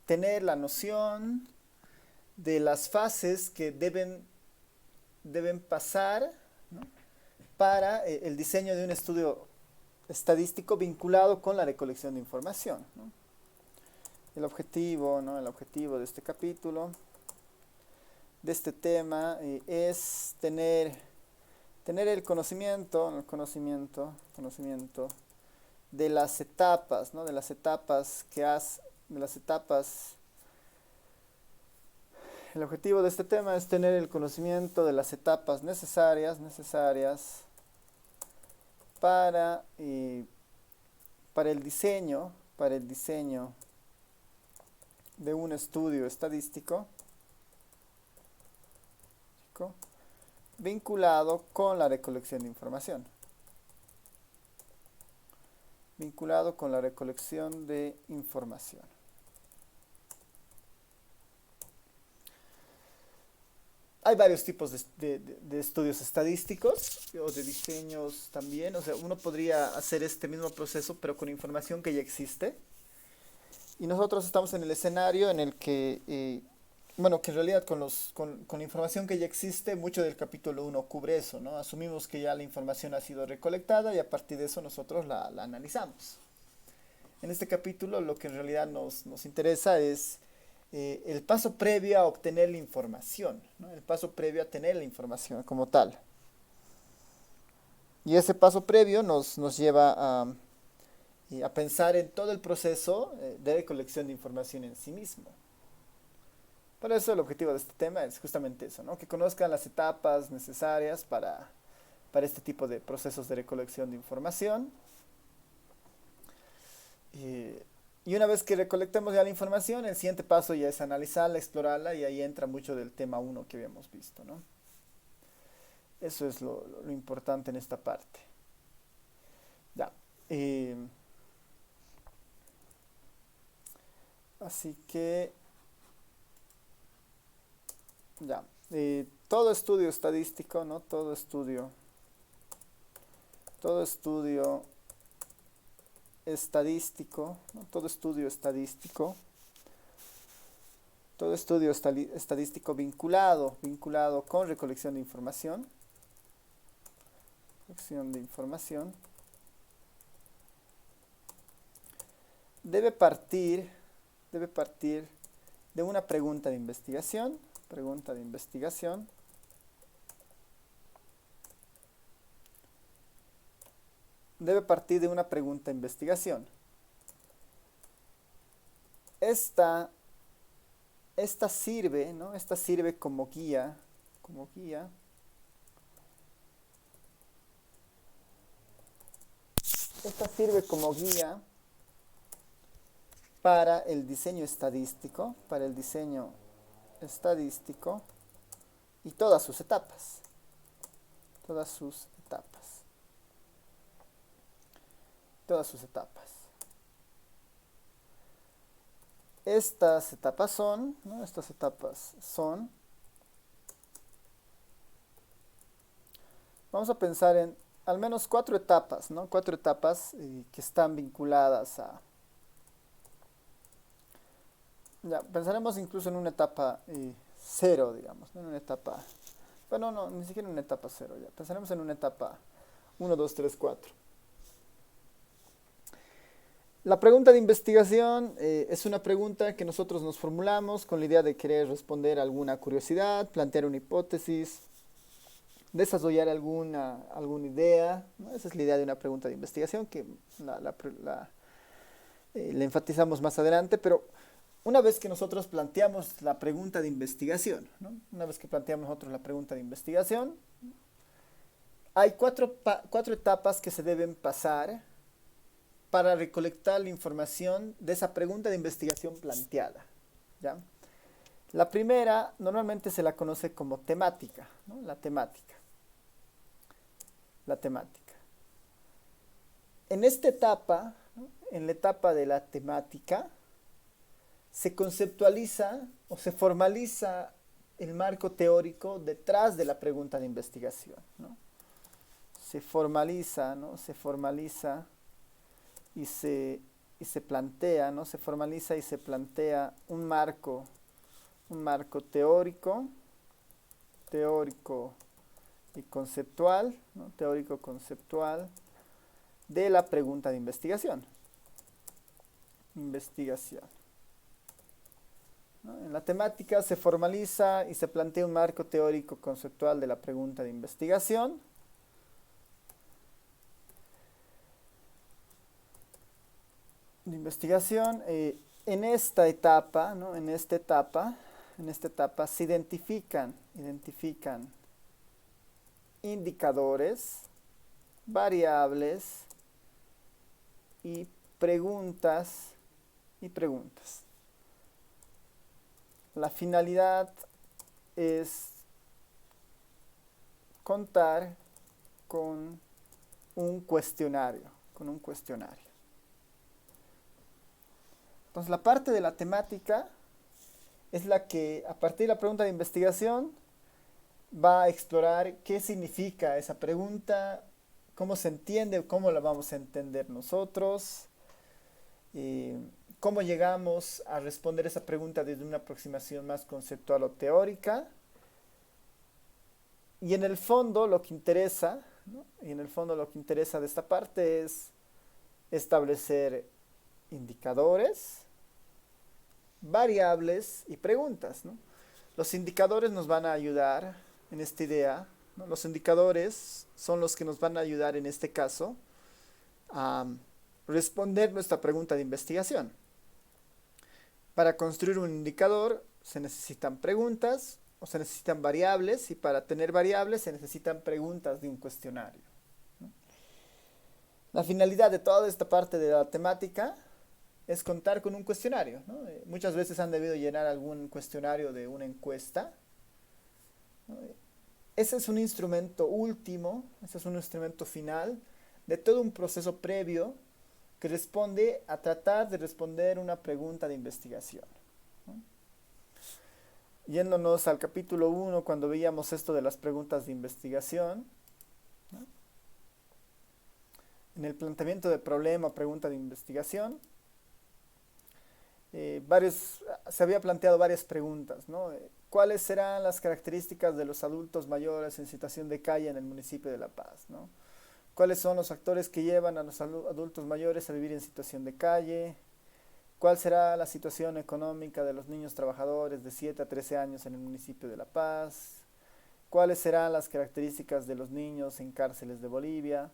tener la noción de las fases que deben pasar, ¿no? Para el diseño de un estudio estadístico vinculado con la recolección de información, ¿no? El objetivo de este capítulo, de este tema, es tener el conocimiento de las etapas, ¿no? El objetivo de este tema es tener el conocimiento de las etapas necesarias para el diseño de un estudio estadístico vinculado con la recolección de información. Hay varios tipos de estudios estadísticos o de diseños también. O sea, uno podría hacer este mismo proceso, pero con información que ya existe. Y nosotros estamos en el escenario en el que, que en realidad con la información que ya existe, mucho del capítulo 1 cubre eso, ¿no? Asumimos que ya la información ha sido recolectada y a partir de eso nosotros la analizamos. En este capítulo lo que en realidad nos interesa es el paso previo a obtener la información, ¿no? El paso previo a tener la información como tal. Y ese paso previo nos lleva a pensar en todo el proceso de recolección de información en sí mismo. Por eso el objetivo de este tema es justamente eso, ¿no? Que conozcan las etapas necesarias para este tipo de procesos de recolección de información. Y una vez que recolectemos ya la información, el siguiente paso ya es analizarla, explorarla, y ahí entra mucho del tema 1 que habíamos visto, ¿no? Eso es lo importante en esta parte. Ya. Así que, ya. Todo estudio estadístico, ¿no? Todo estudio estadístico, ¿no? Todo estudio estadístico vinculado con recolección de información, debe partir de una pregunta de investigación, Esta sirve, ¿no? Esta sirve como guía para el diseño estadístico, y todas sus etapas. Todas sus etapas. Todas sus etapas. Estas etapas son, ¿no? Estas etapas son, vamos a pensar en al menos 4 etapas, ¿no? 4 etapas que están vinculadas a, ya, pensaremos incluso en una etapa 0, digamos, ¿no? En una etapa, bueno, no, ni siquiera en una etapa 0, ya, pensaremos en una etapa 1, 2, 3, 4. La pregunta de investigación es una pregunta que nosotros nos formulamos con la idea de querer responder a alguna curiosidad, plantear una hipótesis, desarrollar alguna idea, ¿no? Esa es la idea de una pregunta de investigación que la enfatizamos más adelante, pero una vez que nosotros planteamos la pregunta de investigación, ¿no? Una vez que planteamos nosotros la pregunta de investigación, hay cuatro etapas que se deben pasar para recolectar la información de esa pregunta de investigación planteada, ¿ya? La primera normalmente se la conoce como temática, ¿no? La temática. En esta etapa, ¿no? En la etapa de la temática, se conceptualiza o se formaliza el marco teórico detrás de la pregunta de investigación, ¿no? Se formaliza, ¿no? Se formaliza y se plantea, ¿no? Se formaliza y se plantea un marco teórico y conceptual, ¿no? Teórico-conceptual de la pregunta de investigación. ¿No? En la temática se formaliza y se plantea un marco teórico-conceptual de la pregunta de investigación. En esta etapa, ¿no? En esta etapa se identifican indicadores, variables y preguntas. La finalidad es contar con un cuestionario. Entonces la parte de la temática es la que, a partir de la pregunta de investigación, va a explorar qué significa esa pregunta, cómo se entiende, cómo la vamos a entender nosotros, cómo llegamos a responder esa pregunta desde una aproximación más conceptual o teórica. Y en el fondo lo que interesa, ¿no? De esta parte es establecer indicadores, variables y preguntas, ¿no? Los indicadores nos van a ayudar en esta idea, ¿no? Los indicadores son los que nos van a ayudar en este caso a responder nuestra pregunta de investigación. Para construir un indicador se necesitan preguntas o se necesitan variables, y para tener variables se necesitan preguntas de un cuestionario, ¿no? La finalidad de toda esta parte de la temática es contar con un cuestionario, ¿no? Muchas veces han debido llenar algún cuestionario de una encuesta, ¿no? Ese es un instrumento último, ese es un instrumento final de todo un proceso previo que responde a tratar de responder una pregunta de investigación, ¿no? Yéndonos al capítulo 1, cuando veíamos esto de las preguntas de investigación, ¿no? En el planteamiento de problema, pregunta de investigación, se había planteado varias preguntas, ¿no? ¿Cuáles serán las características de los adultos mayores en situación de calle en el municipio de La Paz, ¿no? ¿Cuáles son los factores que llevan a los adultos mayores a vivir en situación de calle? ¿Cuál será la situación económica de los niños trabajadores de 7 a 13 años en el municipio de La Paz? ¿Cuáles serán las características de los niños en cárceles de Bolivia?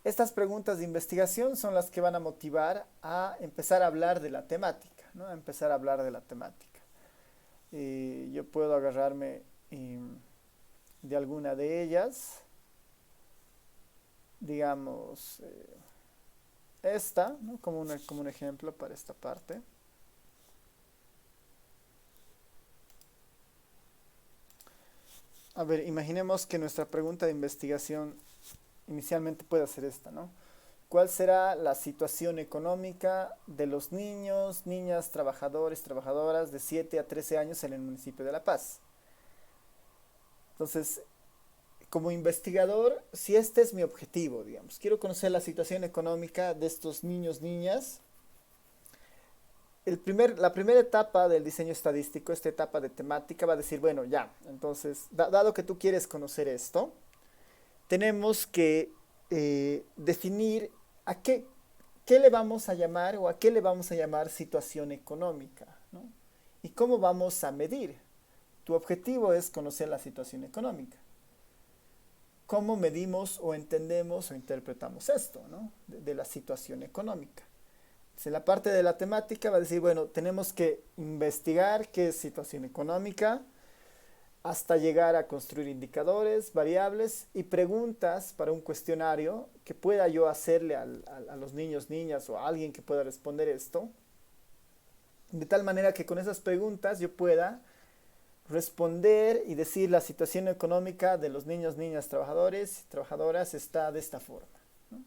Estas preguntas de investigación son las que van a motivar a empezar a hablar de la temática, ¿no? A empezar a hablar de la temática. Yo puedo agarrarme de alguna de ellas. Digamos, esta, ¿no? Como un ejemplo para esta parte. A ver, imaginemos que nuestra pregunta de investigación inicialmente puede ser esta, ¿no? ¿Cuál será la situación económica de los niños, niñas, trabajadores, trabajadoras de 7 a 13 años en el municipio de La Paz? Entonces, como investigador, si este es mi objetivo, digamos, quiero conocer la situación económica de estos niños, niñas, la primera etapa del diseño estadístico, esta etapa de temática, va a decir, bueno, ya, entonces, dado que tú quieres conocer esto, tenemos que definir a qué le vamos a llamar o a qué le vamos a llamar situación económica, ¿no? Y cómo vamos a medir. Tu objetivo es conocer la situación económica. ¿Cómo medimos o entendemos o interpretamos esto, ¿no? de la situación económica? En la parte de la temática va a decir, bueno, tenemos que investigar qué es situación económica hasta llegar a construir indicadores, variables y preguntas para un cuestionario que pueda yo hacerle a los niños, niñas o a alguien que pueda responder esto, de tal manera que con esas preguntas yo pueda responder y decir la situación económica de los niños, niñas, trabajadores y trabajadoras está de esta forma, ¿no?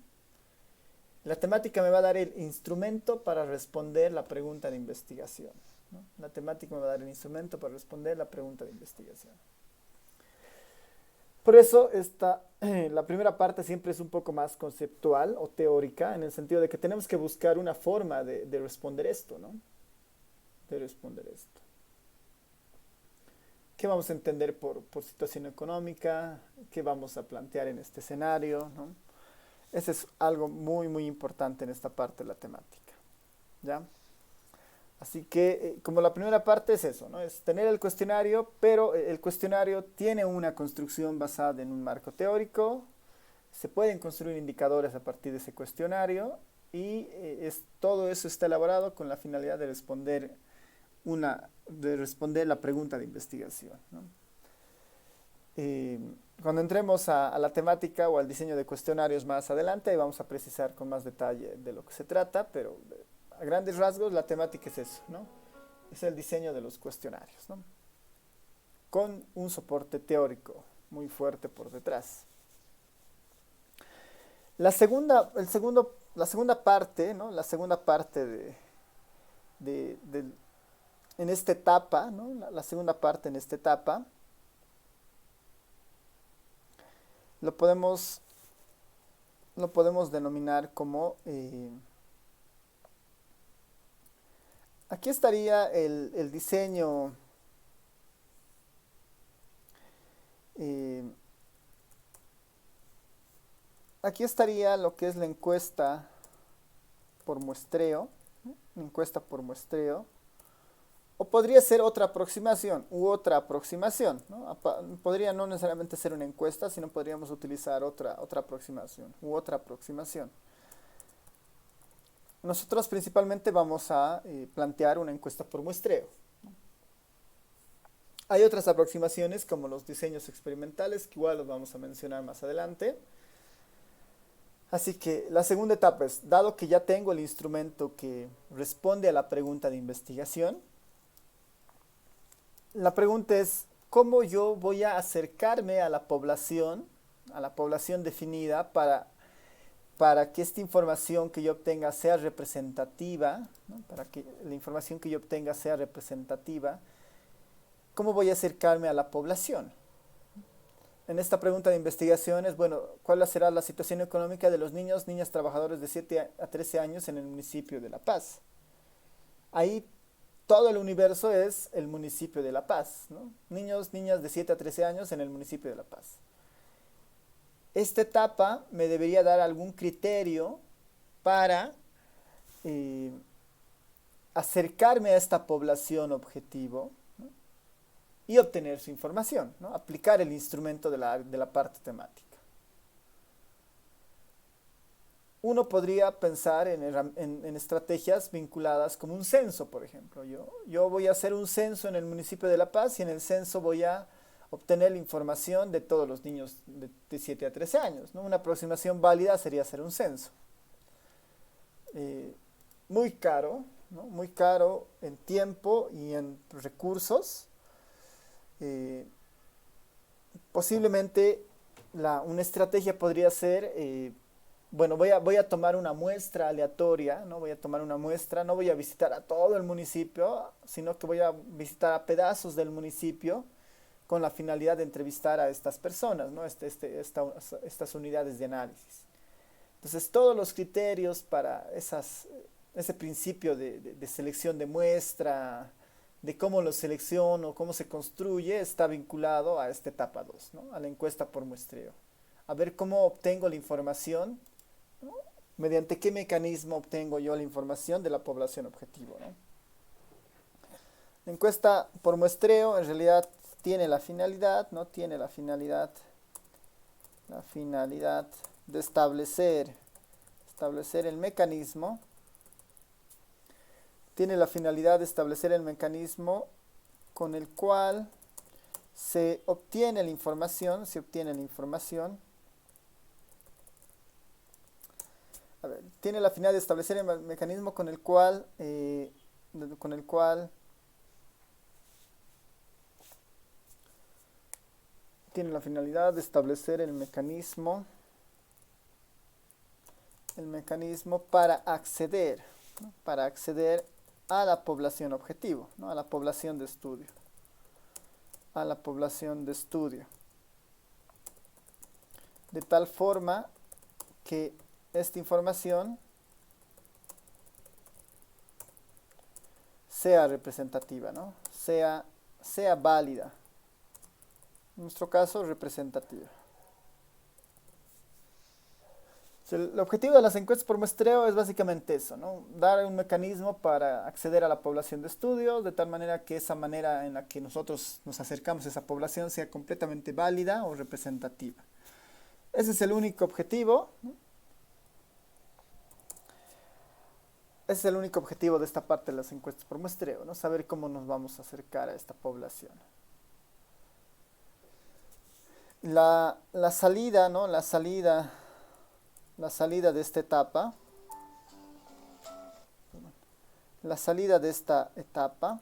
La temática me va a dar el instrumento para responder la pregunta de investigación, ¿no? La temática me va a dar el instrumento para responder la pregunta de investigación. Por eso la primera parte siempre es un poco más conceptual o teórica, en el sentido de que tenemos que buscar una forma de responder esto, ¿no? De responder esto. ¿Qué vamos a entender por situación económica? ¿Qué vamos a plantear en este escenario, ¿no? Ese es algo muy, muy importante en esta parte de la temática, ¿ya? Así que, como la primera parte es eso, ¿no? Es tener el cuestionario, pero el cuestionario tiene una construcción basada en un marco teórico. Se pueden construir indicadores a partir de ese cuestionario y todo eso está elaborado con la finalidad de responder la pregunta de investigación, ¿no? Cuando entremos a la temática o al diseño de cuestionarios más adelante, ahí vamos a precisar con más detalle de lo que se trata, pero a grandes rasgos la temática es eso, ¿no? Es el diseño de los cuestionarios, ¿no? Con un soporte teórico muy fuerte por detrás. La segunda parte, ¿no? La segunda parte en esta etapa, ¿no? La segunda parte en esta etapa lo podemos denominar como aquí estaría el diseño aquí estaría lo que es la encuesta por muestreo, ¿no? Una encuesta por muestreo. O podría ser otra aproximación ¿no? Podría no necesariamente ser una encuesta, sino podríamos utilizar otra aproximación Nosotros principalmente vamos a plantear una encuesta por muestreo, ¿no? Hay otras aproximaciones como los diseños experimentales, que igual los vamos a mencionar más adelante. Así que la segunda etapa es, dado que ya tengo el instrumento que responde a la pregunta de investigación, la pregunta es, ¿cómo yo voy a acercarme a la población definida para que esta información que yo obtenga sea representativa, ¿no? Para que la información que yo obtenga sea representativa, ¿cómo voy a acercarme a la población? En esta pregunta de investigación es, bueno, ¿cuál será la situación económica de los niños, niñas trabajadores de 7 a 13 años en el municipio de La Paz? Ahí todo el universo es el municipio de La Paz, ¿no? Niños, niñas de 7 a 13 años en el municipio de La Paz. Esta etapa me debería dar algún criterio para acercarme a esta población objetivo, ¿no? Y obtener su información, ¿no? Aplicar el instrumento de la parte temática. Uno podría pensar en estrategias vinculadas como un censo, por ejemplo. Yo voy a hacer un censo en el municipio de La Paz y en el censo voy a obtener la información de todos los niños de 7 a 13 años, ¿no? Una aproximación válida sería hacer un censo. eh, muy caro, ¿no? Muy caro en tiempo y en recursos. Eh, Posiblemente una estrategia podría ser, bueno, voy a tomar una muestra aleatoria, ¿no? Voy a tomar una muestra, no voy a visitar a todo el municipio, sino que voy a visitar a pedazos del municipio con la finalidad de entrevistar a estas personas, ¿no? Estas unidades de análisis. Entonces, todos los criterios para ese principio de selección de muestra, de cómo lo selecciono, cómo se construye, está vinculado a esta etapa 2, ¿no? A la encuesta por muestreo. A ver cómo obtengo la información, ¿no? Mediante qué mecanismo obtengo yo la información de la población objetivo, ¿no? La encuesta por muestreo en realidad tiene la finalidad, ¿no? Tiene la finalidad de establecer el mecanismo. Tiene la finalidad de establecer el mecanismo con el cual se obtiene la información, tiene la finalidad de establecer el mecanismo con el cual tiene la finalidad de establecer el mecanismo para acceder, ¿no? Para acceder a la población objetivo, ¿no? A la población de estudio. De tal forma que esta información sea representativa, ¿no? Sea válida. En nuestro caso, representativa. El objetivo de las encuestas por muestreo es básicamente eso, ¿no? Dar un mecanismo para acceder a la población de estudio, de tal manera que esa manera en la que nosotros nos acercamos a esa población sea completamente válida o representativa. Ese es el único objetivo, ¿no? Ese es el único objetivo de esta parte de las encuestas por muestreo, ¿no? Saber cómo nos vamos a acercar a esta población. La salida, ¿no? La salida de esta etapa,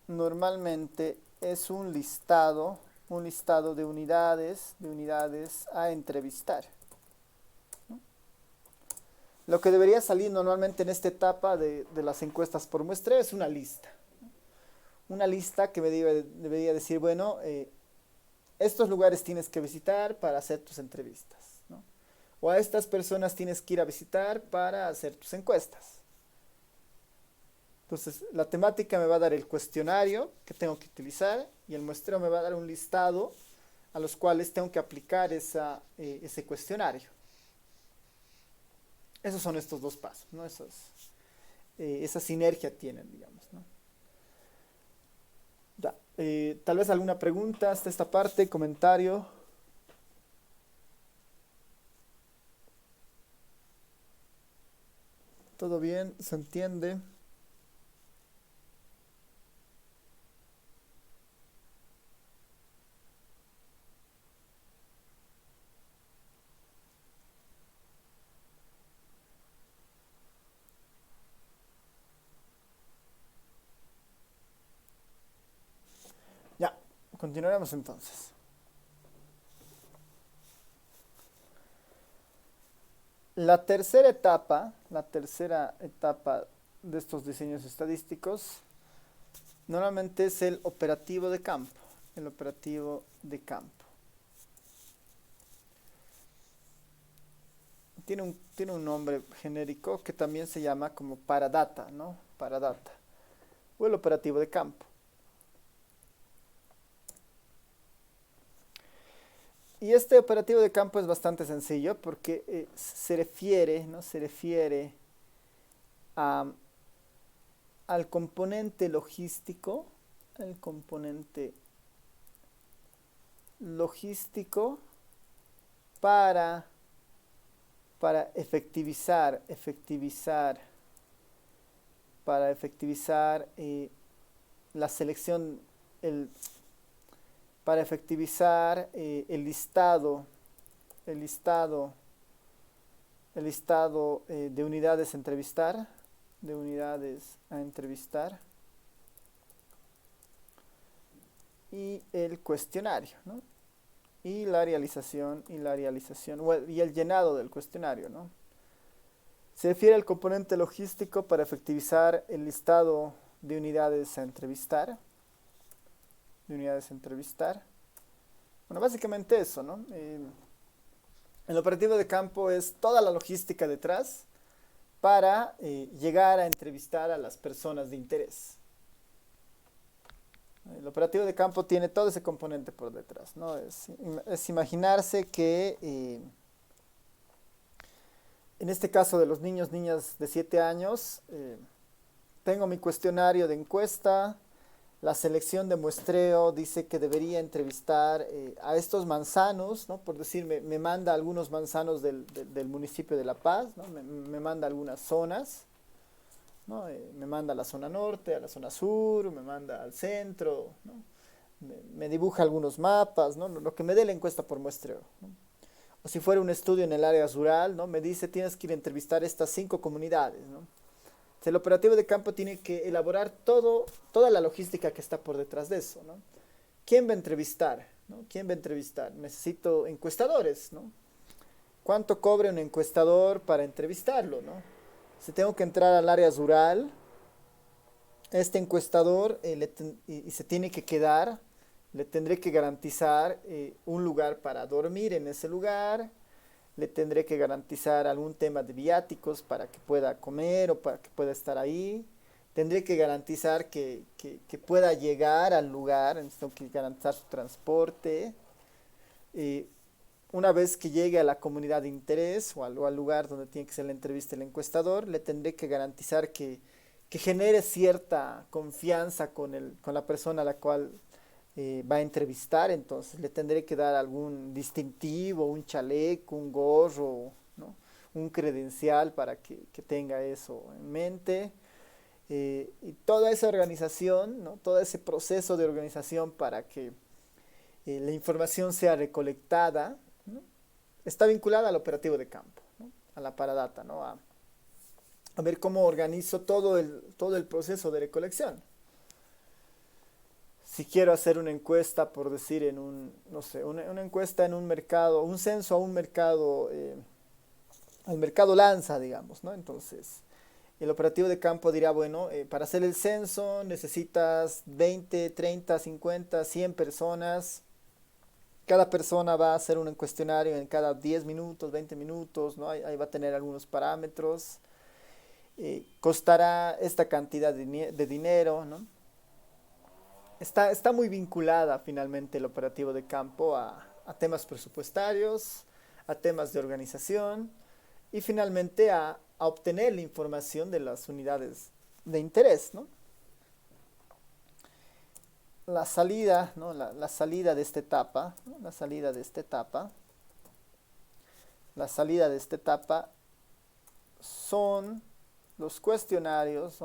normalmente es un listado de unidades a entrevistar, ¿no? Lo que debería salir normalmente en esta etapa de las encuestas por muestreo es una lista. Una lista que me debería decir, bueno, estos lugares tienes que visitar para hacer tus entrevistas, ¿no? O a estas personas tienes que ir a visitar para hacer tus encuestas. Entonces, la temática me va a dar el cuestionario que tengo que utilizar y el muestreo me va a dar un listado a los cuales tengo que aplicar ese cuestionario. Esos son estos dos pasos, ¿no? Esa sinergia tienen, digamos, ¿no? Ya. Tal vez alguna pregunta hasta esta parte, comentario. ¿Todo bien? ¿Se entiende? Ya, continuaremos entonces. La tercera etapa de estos diseños estadísticos normalmente es el operativo de campo. Tiene un nombre genérico que también se llama como Paradata, ¿no? Paradata. O el operativo de campo. Y este operativo de campo es bastante sencillo porque se refiere al componente logístico, para efectivizar la selección, para efectivizar el listado el listado de unidades a entrevistar, de unidades a entrevistar, y el cuestionario, ¿no? Y la realización, y el llenado del cuestionario, ¿no? Se refiere al componente logístico para efectivizar el listado de unidades a entrevistar, Bueno, básicamente eso, ¿no? El operativo de campo es toda la logística detrás para llegar a entrevistar a las personas de interés. El operativo de campo tiene todo ese componente por detrás, ¿no? Es imaginarse que en este caso de los niños, niñas de 7 años, tengo mi cuestionario de encuesta, la selección de muestreo dice que debería entrevistar a estos manzanos, ¿no? Por decir, me manda algunos manzanos del municipio de La Paz, ¿no? Me manda algunas zonas, ¿no? Me manda a la zona norte, a la zona sur, me manda al centro, ¿no? Me dibuja algunos mapas, ¿no? Lo que me dé la encuesta por muestreo, ¿no? O si fuera un estudio en el área rural, ¿no? Me dice tienes que ir a entrevistar estas 5 comunidades, ¿no? El operativo de campo tiene que elaborar toda la logística que está por detrás de eso, ¿no? ¿Quién va a entrevistar? ¿No? ¿Quién va a entrevistar? Necesito encuestadores, ¿no? ¿Cuánto cobra un encuestador para entrevistarlo, ¿no? Si tengo que entrar al área rural, este encuestador y se tiene que quedar, le tendré que garantizar un lugar para dormir en ese lugar, le tendré que garantizar algún tema de viáticos para que pueda comer o para que pueda estar ahí, tendré que garantizar que pueda llegar al lugar, tengo que garantizar su transporte. Una vez que llegue a la comunidad de interés o al lugar donde tiene que ser la entrevista el encuestador, le tendré que garantizar que genere cierta confianza con la persona a la cual va a entrevistar. Entonces le tendré que dar algún distintivo, un chaleco, un gorro, ¿no? Un credencial para que tenga eso en mente. Y toda esa organización, ¿no? Todo ese proceso de organización para que la información sea recolectada, ¿no? Está vinculada al operativo de campo, ¿no? A la paradata, ¿no? A ver cómo organizo todo el proceso de recolección. Si quiero hacer una encuesta, por decir, una encuesta en un mercado, un censo a un mercado, al mercado Lanza, digamos, ¿no? Entonces, el operativo de campo dirá, bueno, para hacer el censo necesitas 20, 30, 50, 100 personas. Cada persona va a hacer un cuestionario en cada 10 minutos, 20 minutos, ¿no? Ahí va a tener algunos parámetros. Costará esta cantidad de dinero, ¿no? Está muy vinculada finalmente el operativo de campo a temas presupuestarios, a temas de organización y finalmente a obtener la información de las unidades de interés, ¿no? La salida, ¿no? La salida de esta etapa, ¿no? La salida de esta etapa son los cuestionarios,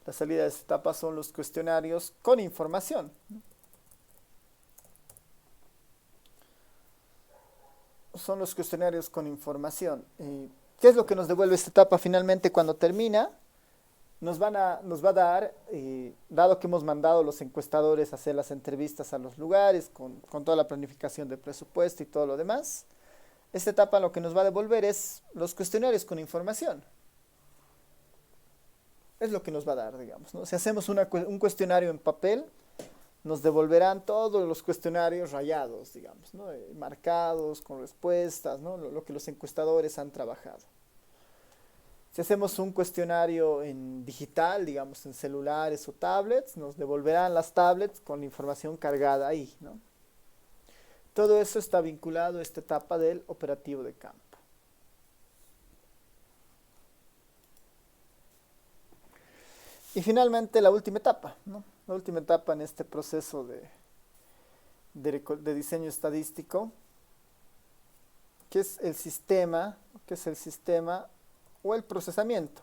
la salida de esta etapa son los cuestionarios con información, ¿no? Son los cuestionarios con información. ¿Qué es lo que nos devuelve esta etapa finalmente cuando termina? Nos va a dar, dado que hemos mandado los encuestadores a hacer las entrevistas a los lugares, con toda la planificación de presupuesto y todo lo demás, esta etapa lo que nos va a devolver es los cuestionarios con información. Es lo que nos va a dar, digamos, ¿no? Si hacemos un cuestionario en papel, nos devolverán todos los cuestionarios rayados, digamos, ¿no? Marcados, con respuestas, ¿no? Lo que los encuestadores han trabajado. Si hacemos un cuestionario en digital, digamos, en celulares o tablets, nos devolverán las tablets con la información cargada ahí, ¿no? Todo eso está vinculado a esta etapa del operativo de campo. Y finalmente la última etapa, ¿no? La última etapa en este proceso de diseño estadístico, que es el sistema o el procesamiento.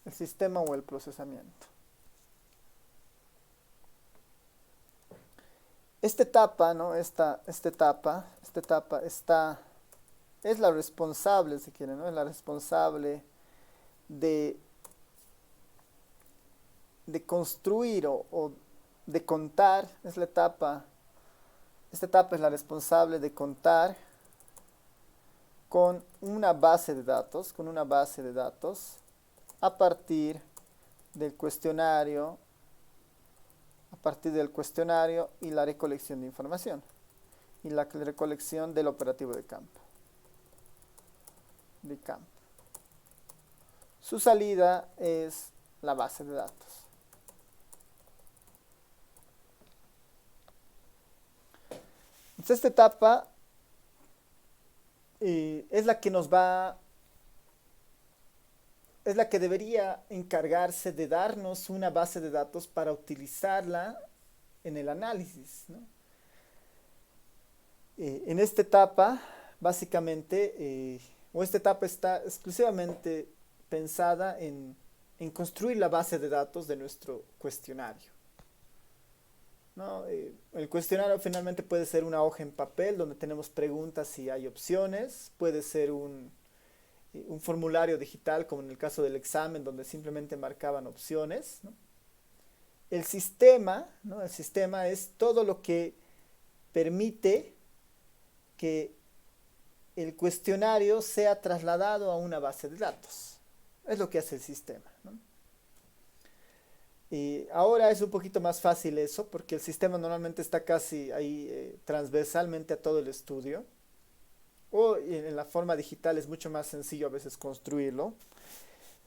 El sistema o el procesamiento. Esta etapa, ¿no? Esta etapa es la responsable, si quieren, ¿no? Es la responsable de, de construir o de contar, esta etapa es la responsable de contar con una base de datos, a partir del cuestionario, y la recolección de información y la recolección del operativo de campo. Su salida es la base de datos. Entonces, esta etapa es la que debería encargarse de darnos una base de datos para utilizarla en el análisis, ¿no? En esta etapa, básicamente, esta etapa está exclusivamente pensada en construir la base de datos de nuestro cuestionario, ¿no? El cuestionario finalmente puede ser una hoja en papel donde tenemos preguntas y hay opciones, puede ser un formulario digital como en el caso del examen donde simplemente marcaban opciones, ¿no? El sistema, ¿no? El sistema es todo lo que permite que el cuestionario sea trasladado a una base de datos. Es lo que hace el sistema, ¿no? Y ahora es un poquito más fácil eso, porque el sistema normalmente está casi ahí transversalmente a todo el estudio. O en la forma digital es mucho más sencillo a veces construirlo.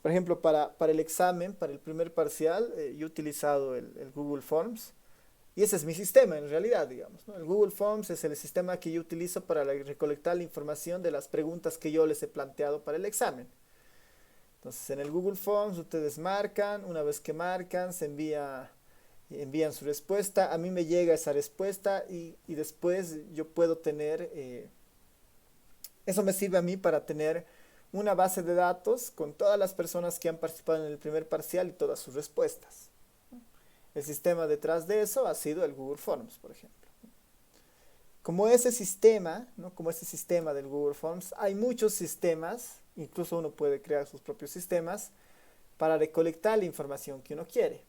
Por ejemplo, para el examen, para el primer parcial, yo he utilizado el Google Forms. Y ese es mi sistema en realidad, digamos, ¿no? El Google Forms es el sistema que yo utilizo para recolectar la información de las preguntas que yo les he planteado para el examen. Entonces, en el Google Forms ustedes marcan, una vez que marcan, envían su respuesta, a mí me llega esa respuesta y después yo puedo tener, eso me sirve a mí para tener una base de datos con todas las personas que han participado en el primer parcial y todas sus respuestas. El sistema detrás de eso ha sido el Google Forms, por ejemplo. Como ese sistema, ¿no? Como ese sistema del Google Forms, hay muchos sistemas, incluso uno puede crear sus propios sistemas para recolectar la información que uno quiere.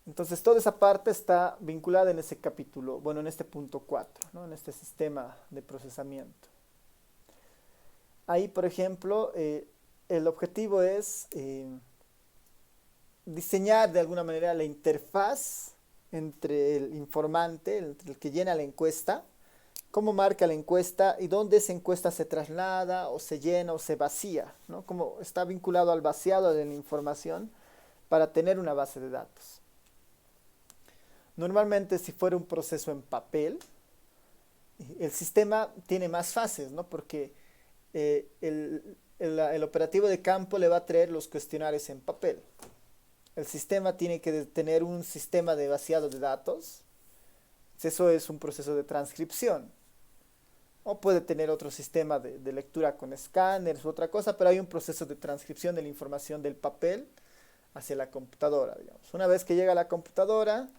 Entonces toda esa parte está vinculada en ese capítulo, bueno, en este punto 4, ¿no? En este sistema de procesamiento. Ahí, por ejemplo, el objetivo es diseñar de alguna manera la interfaz entre el informante, entre el que llena la encuesta, cómo marca la encuesta y dónde esa encuesta se traslada o se llena o se vacía, ¿no? Cómo está vinculado al vaciado de la información para tener una base de datos. Normalmente, si fuera un proceso en papel, el sistema tiene más fases, ¿no? Porque el operativo de campo le va a traer los cuestionarios en papel. El sistema tiene que tener un sistema de vaciado de datos. Eso es un proceso de transcripción. O puede tener otro sistema de lectura con escáneres u otra cosa, pero hay un proceso de transcripción de la información del papel hacia la computadora, digamos. Una vez que llega a la computadora,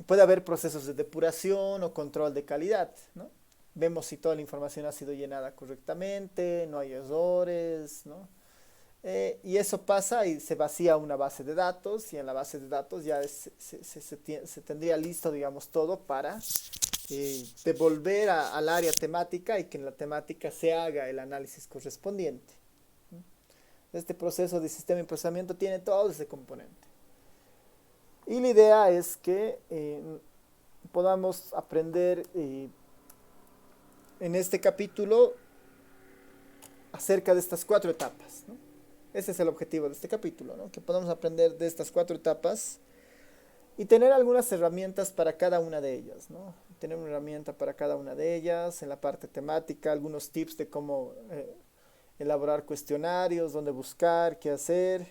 puede haber procesos de depuración o control de calidad, ¿no? Vemos si toda la información ha sido llenada correctamente, no hay errores, ¿no? Y eso pasa y se vacía una base de datos y en la base de datos ya se tendría listo, digamos, todo para devolver al área temática y que en la temática se haga el análisis correspondiente. Este proceso de sistema de procesamiento tiene todo ese componente. Y la idea es que podamos aprender en este capítulo acerca de estas 4 etapas, ¿no? Ese es el objetivo de este capítulo, ¿no? Que podamos aprender de estas 4 etapas y tener algunas herramientas para cada una de ellas, ¿no? Tener una herramienta para cada una de ellas, en la parte temática, algunos tips de cómo elaborar cuestionarios, dónde buscar, qué hacer.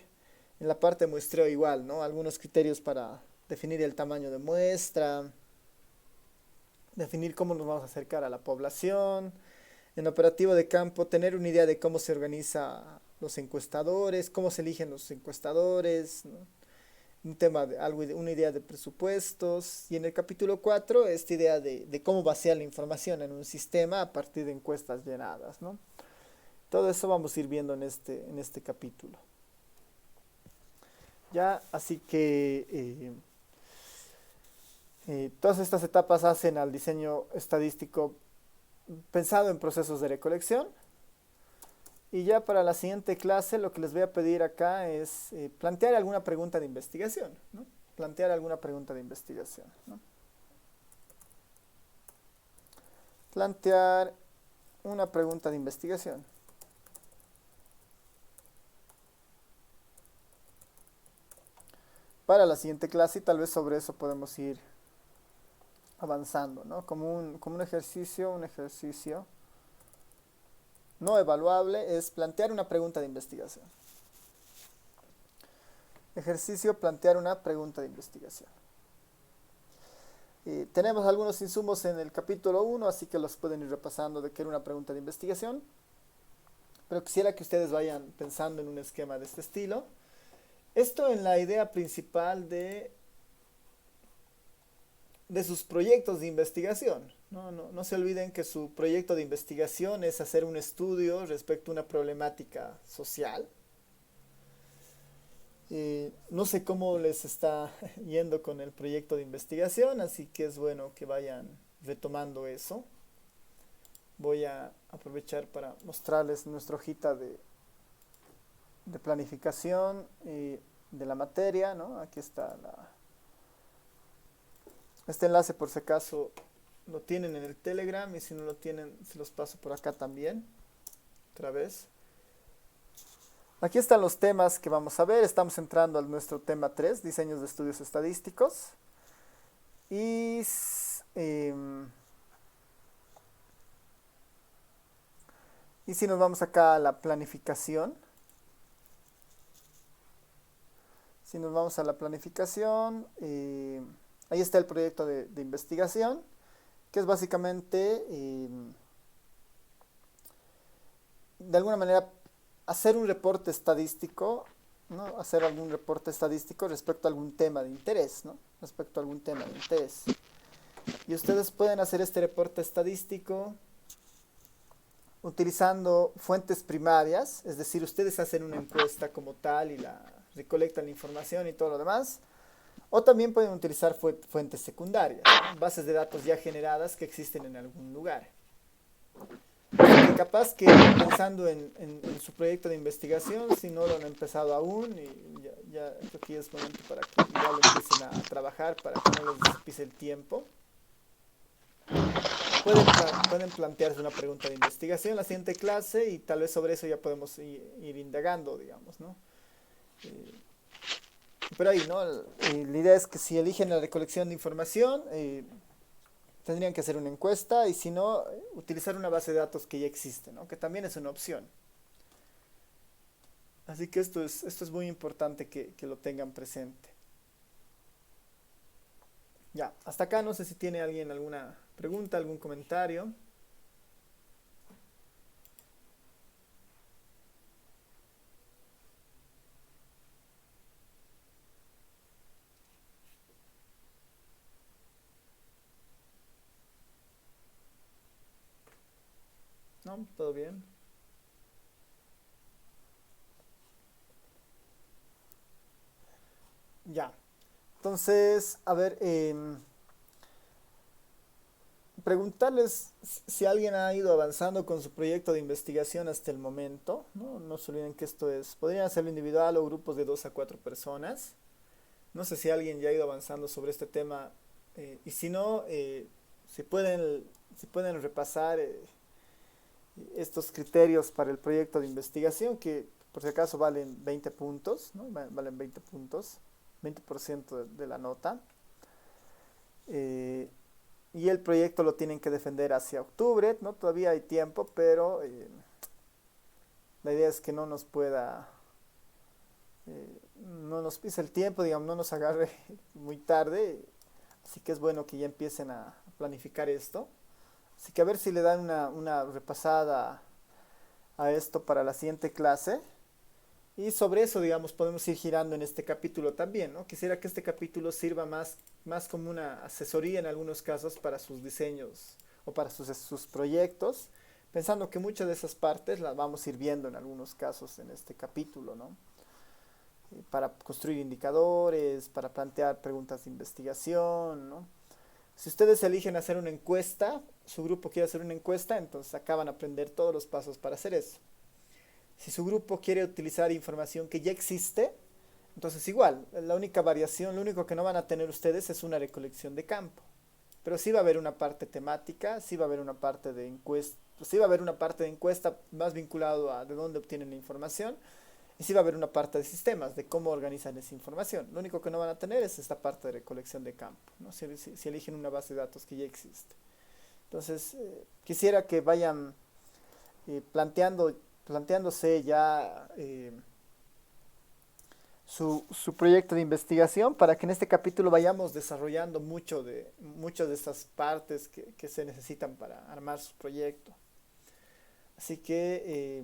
En la parte de muestreo igual, ¿no? Algunos criterios para definir el tamaño de muestra, definir cómo nos vamos a acercar a la población. En operativo de campo, tener una idea de cómo se organiza los encuestadores, cómo se eligen los encuestadores, ¿no? un tema de algo, una idea de presupuestos, y en el capítulo 4 esta idea de cómo vaciar la información en un sistema a partir de encuestas llenadas, ¿no? Todo eso vamos a ir viendo en este capítulo. Ya, así que todas estas etapas hacen al diseño estadístico pensado en procesos de recolección. Y ya para la siguiente clase lo que les voy a pedir acá es plantear alguna pregunta de investigación, ¿no? Plantear alguna pregunta de investigación, ¿no? Plantear una pregunta de investigación. Para la siguiente clase, y tal vez sobre eso podemos ir avanzando, ¿no? Como un ejercicio no evaluable es plantear una pregunta de investigación. Ejercicio, plantear una pregunta de investigación. Tenemos algunos insumos en el capítulo 1, así que los pueden ir repasando de qué era una pregunta de investigación. Pero quisiera que ustedes vayan pensando en un esquema de este estilo. Esto en la idea principal de sus proyectos de investigación. No se olviden que su proyecto de investigación es hacer un estudio respecto a una problemática social. No sé cómo les está yendo con el proyecto de investigación, así que es bueno que vayan retomando eso. Voy a aprovechar para mostrarles nuestra hojita de planificación de la materia, ¿no? Aquí está este enlace, por si acaso lo tienen en el Telegram, y si no lo tienen se los paso por acá también otra vez. Aquí están los temas que vamos a ver. Estamos entrando a nuestro tema 3, diseños de estudios estadísticos, y si nos vamos acá a la planificación, ahí está el proyecto de investigación, que es básicamente, de alguna manera, hacer un reporte estadístico, ¿no? Hacer algún reporte estadístico respecto a algún tema de interés, ¿no? Y ustedes pueden hacer este reporte estadístico utilizando fuentes primarias, es decir, ustedes hacen una encuesta como tal y la recolectan la información y todo lo demás. O también pueden utilizar fuentes secundarias, ¿no? Bases de datos ya generadas que existen en algún lugar. Y capaz que pensando en su proyecto de investigación, si no lo han empezado aún, y ya aquí es momento para que ya lo empiecen a trabajar para que no les pise el tiempo. Pueden plantearse una pregunta de investigación en la siguiente clase, y tal vez sobre eso ya podemos ir indagando, digamos, ¿no? Pero ahí, ¿no? La idea es que si eligen la recolección de información, tendrían que hacer una encuesta, y si no, utilizar una base de datos que ya existe, ¿no? Que también es una opción. Así que esto es muy importante que lo tengan presente. Ya, hasta acá no sé si tiene alguien alguna pregunta, algún comentario. ¿No? ¿Todo bien? Ya. Entonces, a ver, preguntarles si alguien ha ido avanzando con su proyecto de investigación hasta el momento, ¿no? No se olviden que esto podrían hacerlo individual o grupos de 2 a 4 personas. No sé si alguien ya ha ido avanzando sobre este tema, y si no, si pueden repasar estos criterios para el proyecto de investigación, que por si acaso valen 20 puntos, ¿no? Valen 20 puntos, 20% de la nota. Y el proyecto lo tienen que defender hacia octubre, ¿no? Todavía hay tiempo, pero la idea es que no nos pise el tiempo, digamos, no nos agarre muy tarde. Así que es bueno que ya empiecen a planificar esto. Así que a ver si le dan una repasada a esto para la siguiente clase. Y sobre eso, digamos, podemos ir girando en este capítulo también, ¿no? Quisiera que este capítulo sirva más como una asesoría en algunos casos para sus diseños o para sus proyectos, pensando que muchas de esas partes las vamos a ir viendo en algunos casos en este capítulo, ¿no? Para construir indicadores, para plantear preguntas de investigación, ¿no? Si ustedes eligen hacer una encuesta, su grupo quiere hacer una encuesta, entonces acá van a aprender todos los pasos para hacer eso. Si su grupo quiere utilizar información que ya existe, entonces igual, la única variación, lo único que no van a tener ustedes es una recolección de campo. Pero sí va a haber una parte temática, sí va a haber una parte de encuesta, sí va a haber una parte de encuesta más vinculado a de dónde obtienen la información, y sí va a haber una parte de sistemas, de cómo organizan esa información. Lo único que no van a tener es esta parte de recolección de campo, ¿no? Si eligen una base de datos que ya existe. Entonces, quisiera que vayan planteándose ya su proyecto de investigación para que en este capítulo vayamos desarrollando muchas de estas partes que se necesitan para armar su proyecto. Así que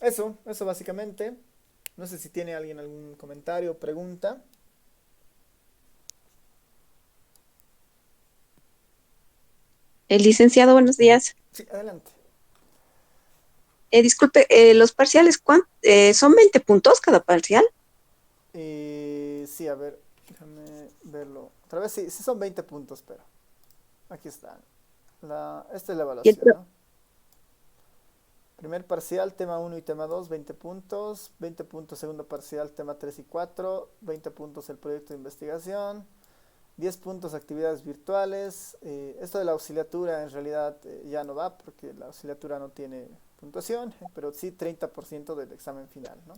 eso básicamente. No sé si tiene alguien algún comentario o pregunta. El licenciado, buenos días. Sí, adelante. Disculpe, los parciales, ¿son 20 puntos cada parcial? Sí, a ver, déjame verlo. Otra vez sí son 20 puntos, pero aquí está. Esta es la Y el evaluación, ¿no? Primer parcial, tema 1 y tema 2, 20 puntos. 20 puntos, segundo parcial, tema 3 y 4. 20 puntos el proyecto de investigación. 10 puntos actividades virtuales. Esto de la auxiliatura en realidad ya no va porque la auxiliatura no tiene puntuación, pero sí 30% del examen final, ¿no?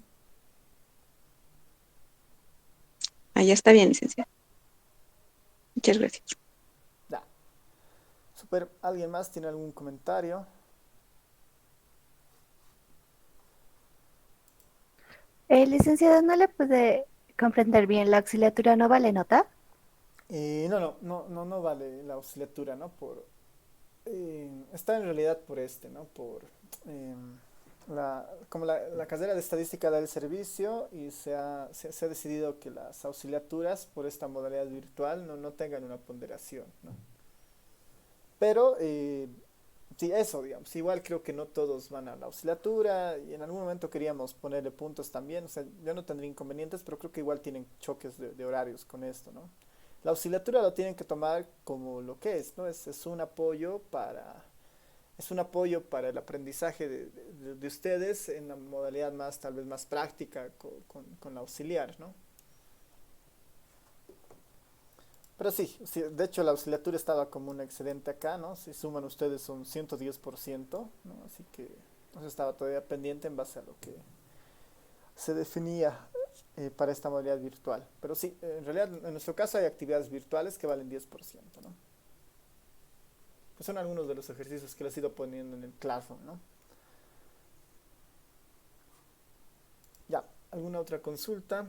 Ya está bien, licenciado. Muchas gracias. Ya. Super, ¿alguien más tiene algún comentario? Licenciado, no le pude comprender bien. ¿La auxiliatura no vale nota? No vale la auxiliatura, ¿no? Está en realidad por ¿no? Eh, como la carrera de estadística da el servicio y se ha decidido que las auxiliaturas por esta modalidad virtual no tengan una ponderación, ¿no? Pero, sí, eso, digamos, igual creo que no todos van a la auxiliatura y en algún momento queríamos ponerle puntos también, o sea, yo no tendría inconvenientes, pero creo que igual tienen choques de horarios con esto, ¿no? La auxiliatura lo tienen que tomar como lo que es, ¿no? Es un apoyo para el aprendizaje de ustedes en la modalidad tal vez más práctica con la auxiliar, ¿no? Pero sí, de hecho la auxiliatura estaba como un excedente acá, ¿no? Si suman ustedes son 110%, ¿no? Así que eso estaba todavía pendiente en base a lo que se definía para esta modalidad virtual. Pero sí, en realidad en nuestro caso hay actividades virtuales que valen 10%, ¿no? Pues son algunos de los ejercicios que les he ido poniendo en el Classroom, ¿no? Ya, ¿alguna otra consulta?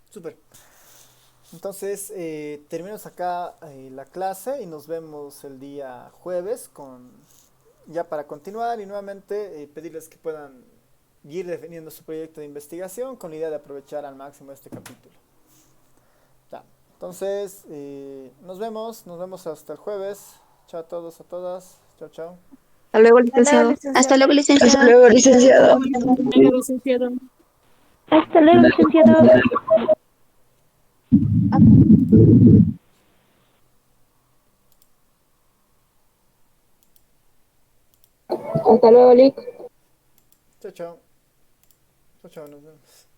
Súper. Entonces, terminamos acá la clase y nos vemos el día jueves ya para continuar y nuevamente pedirles que puedan ir definiendo su proyecto de investigación con la idea de aprovechar al máximo este capítulo. Ya. Entonces, nos vemos hasta el jueves. Chao a todos, a todas. Chao, chao. Hasta luego, Hasta luego, licenciado. Hasta licenciado. luego, licenciado. Hasta luego, licenciado. Venga, licenciado. Hasta luego, licenciado. Hasta luego, Lic. Chao, chao. Chao, chao, nos vemos.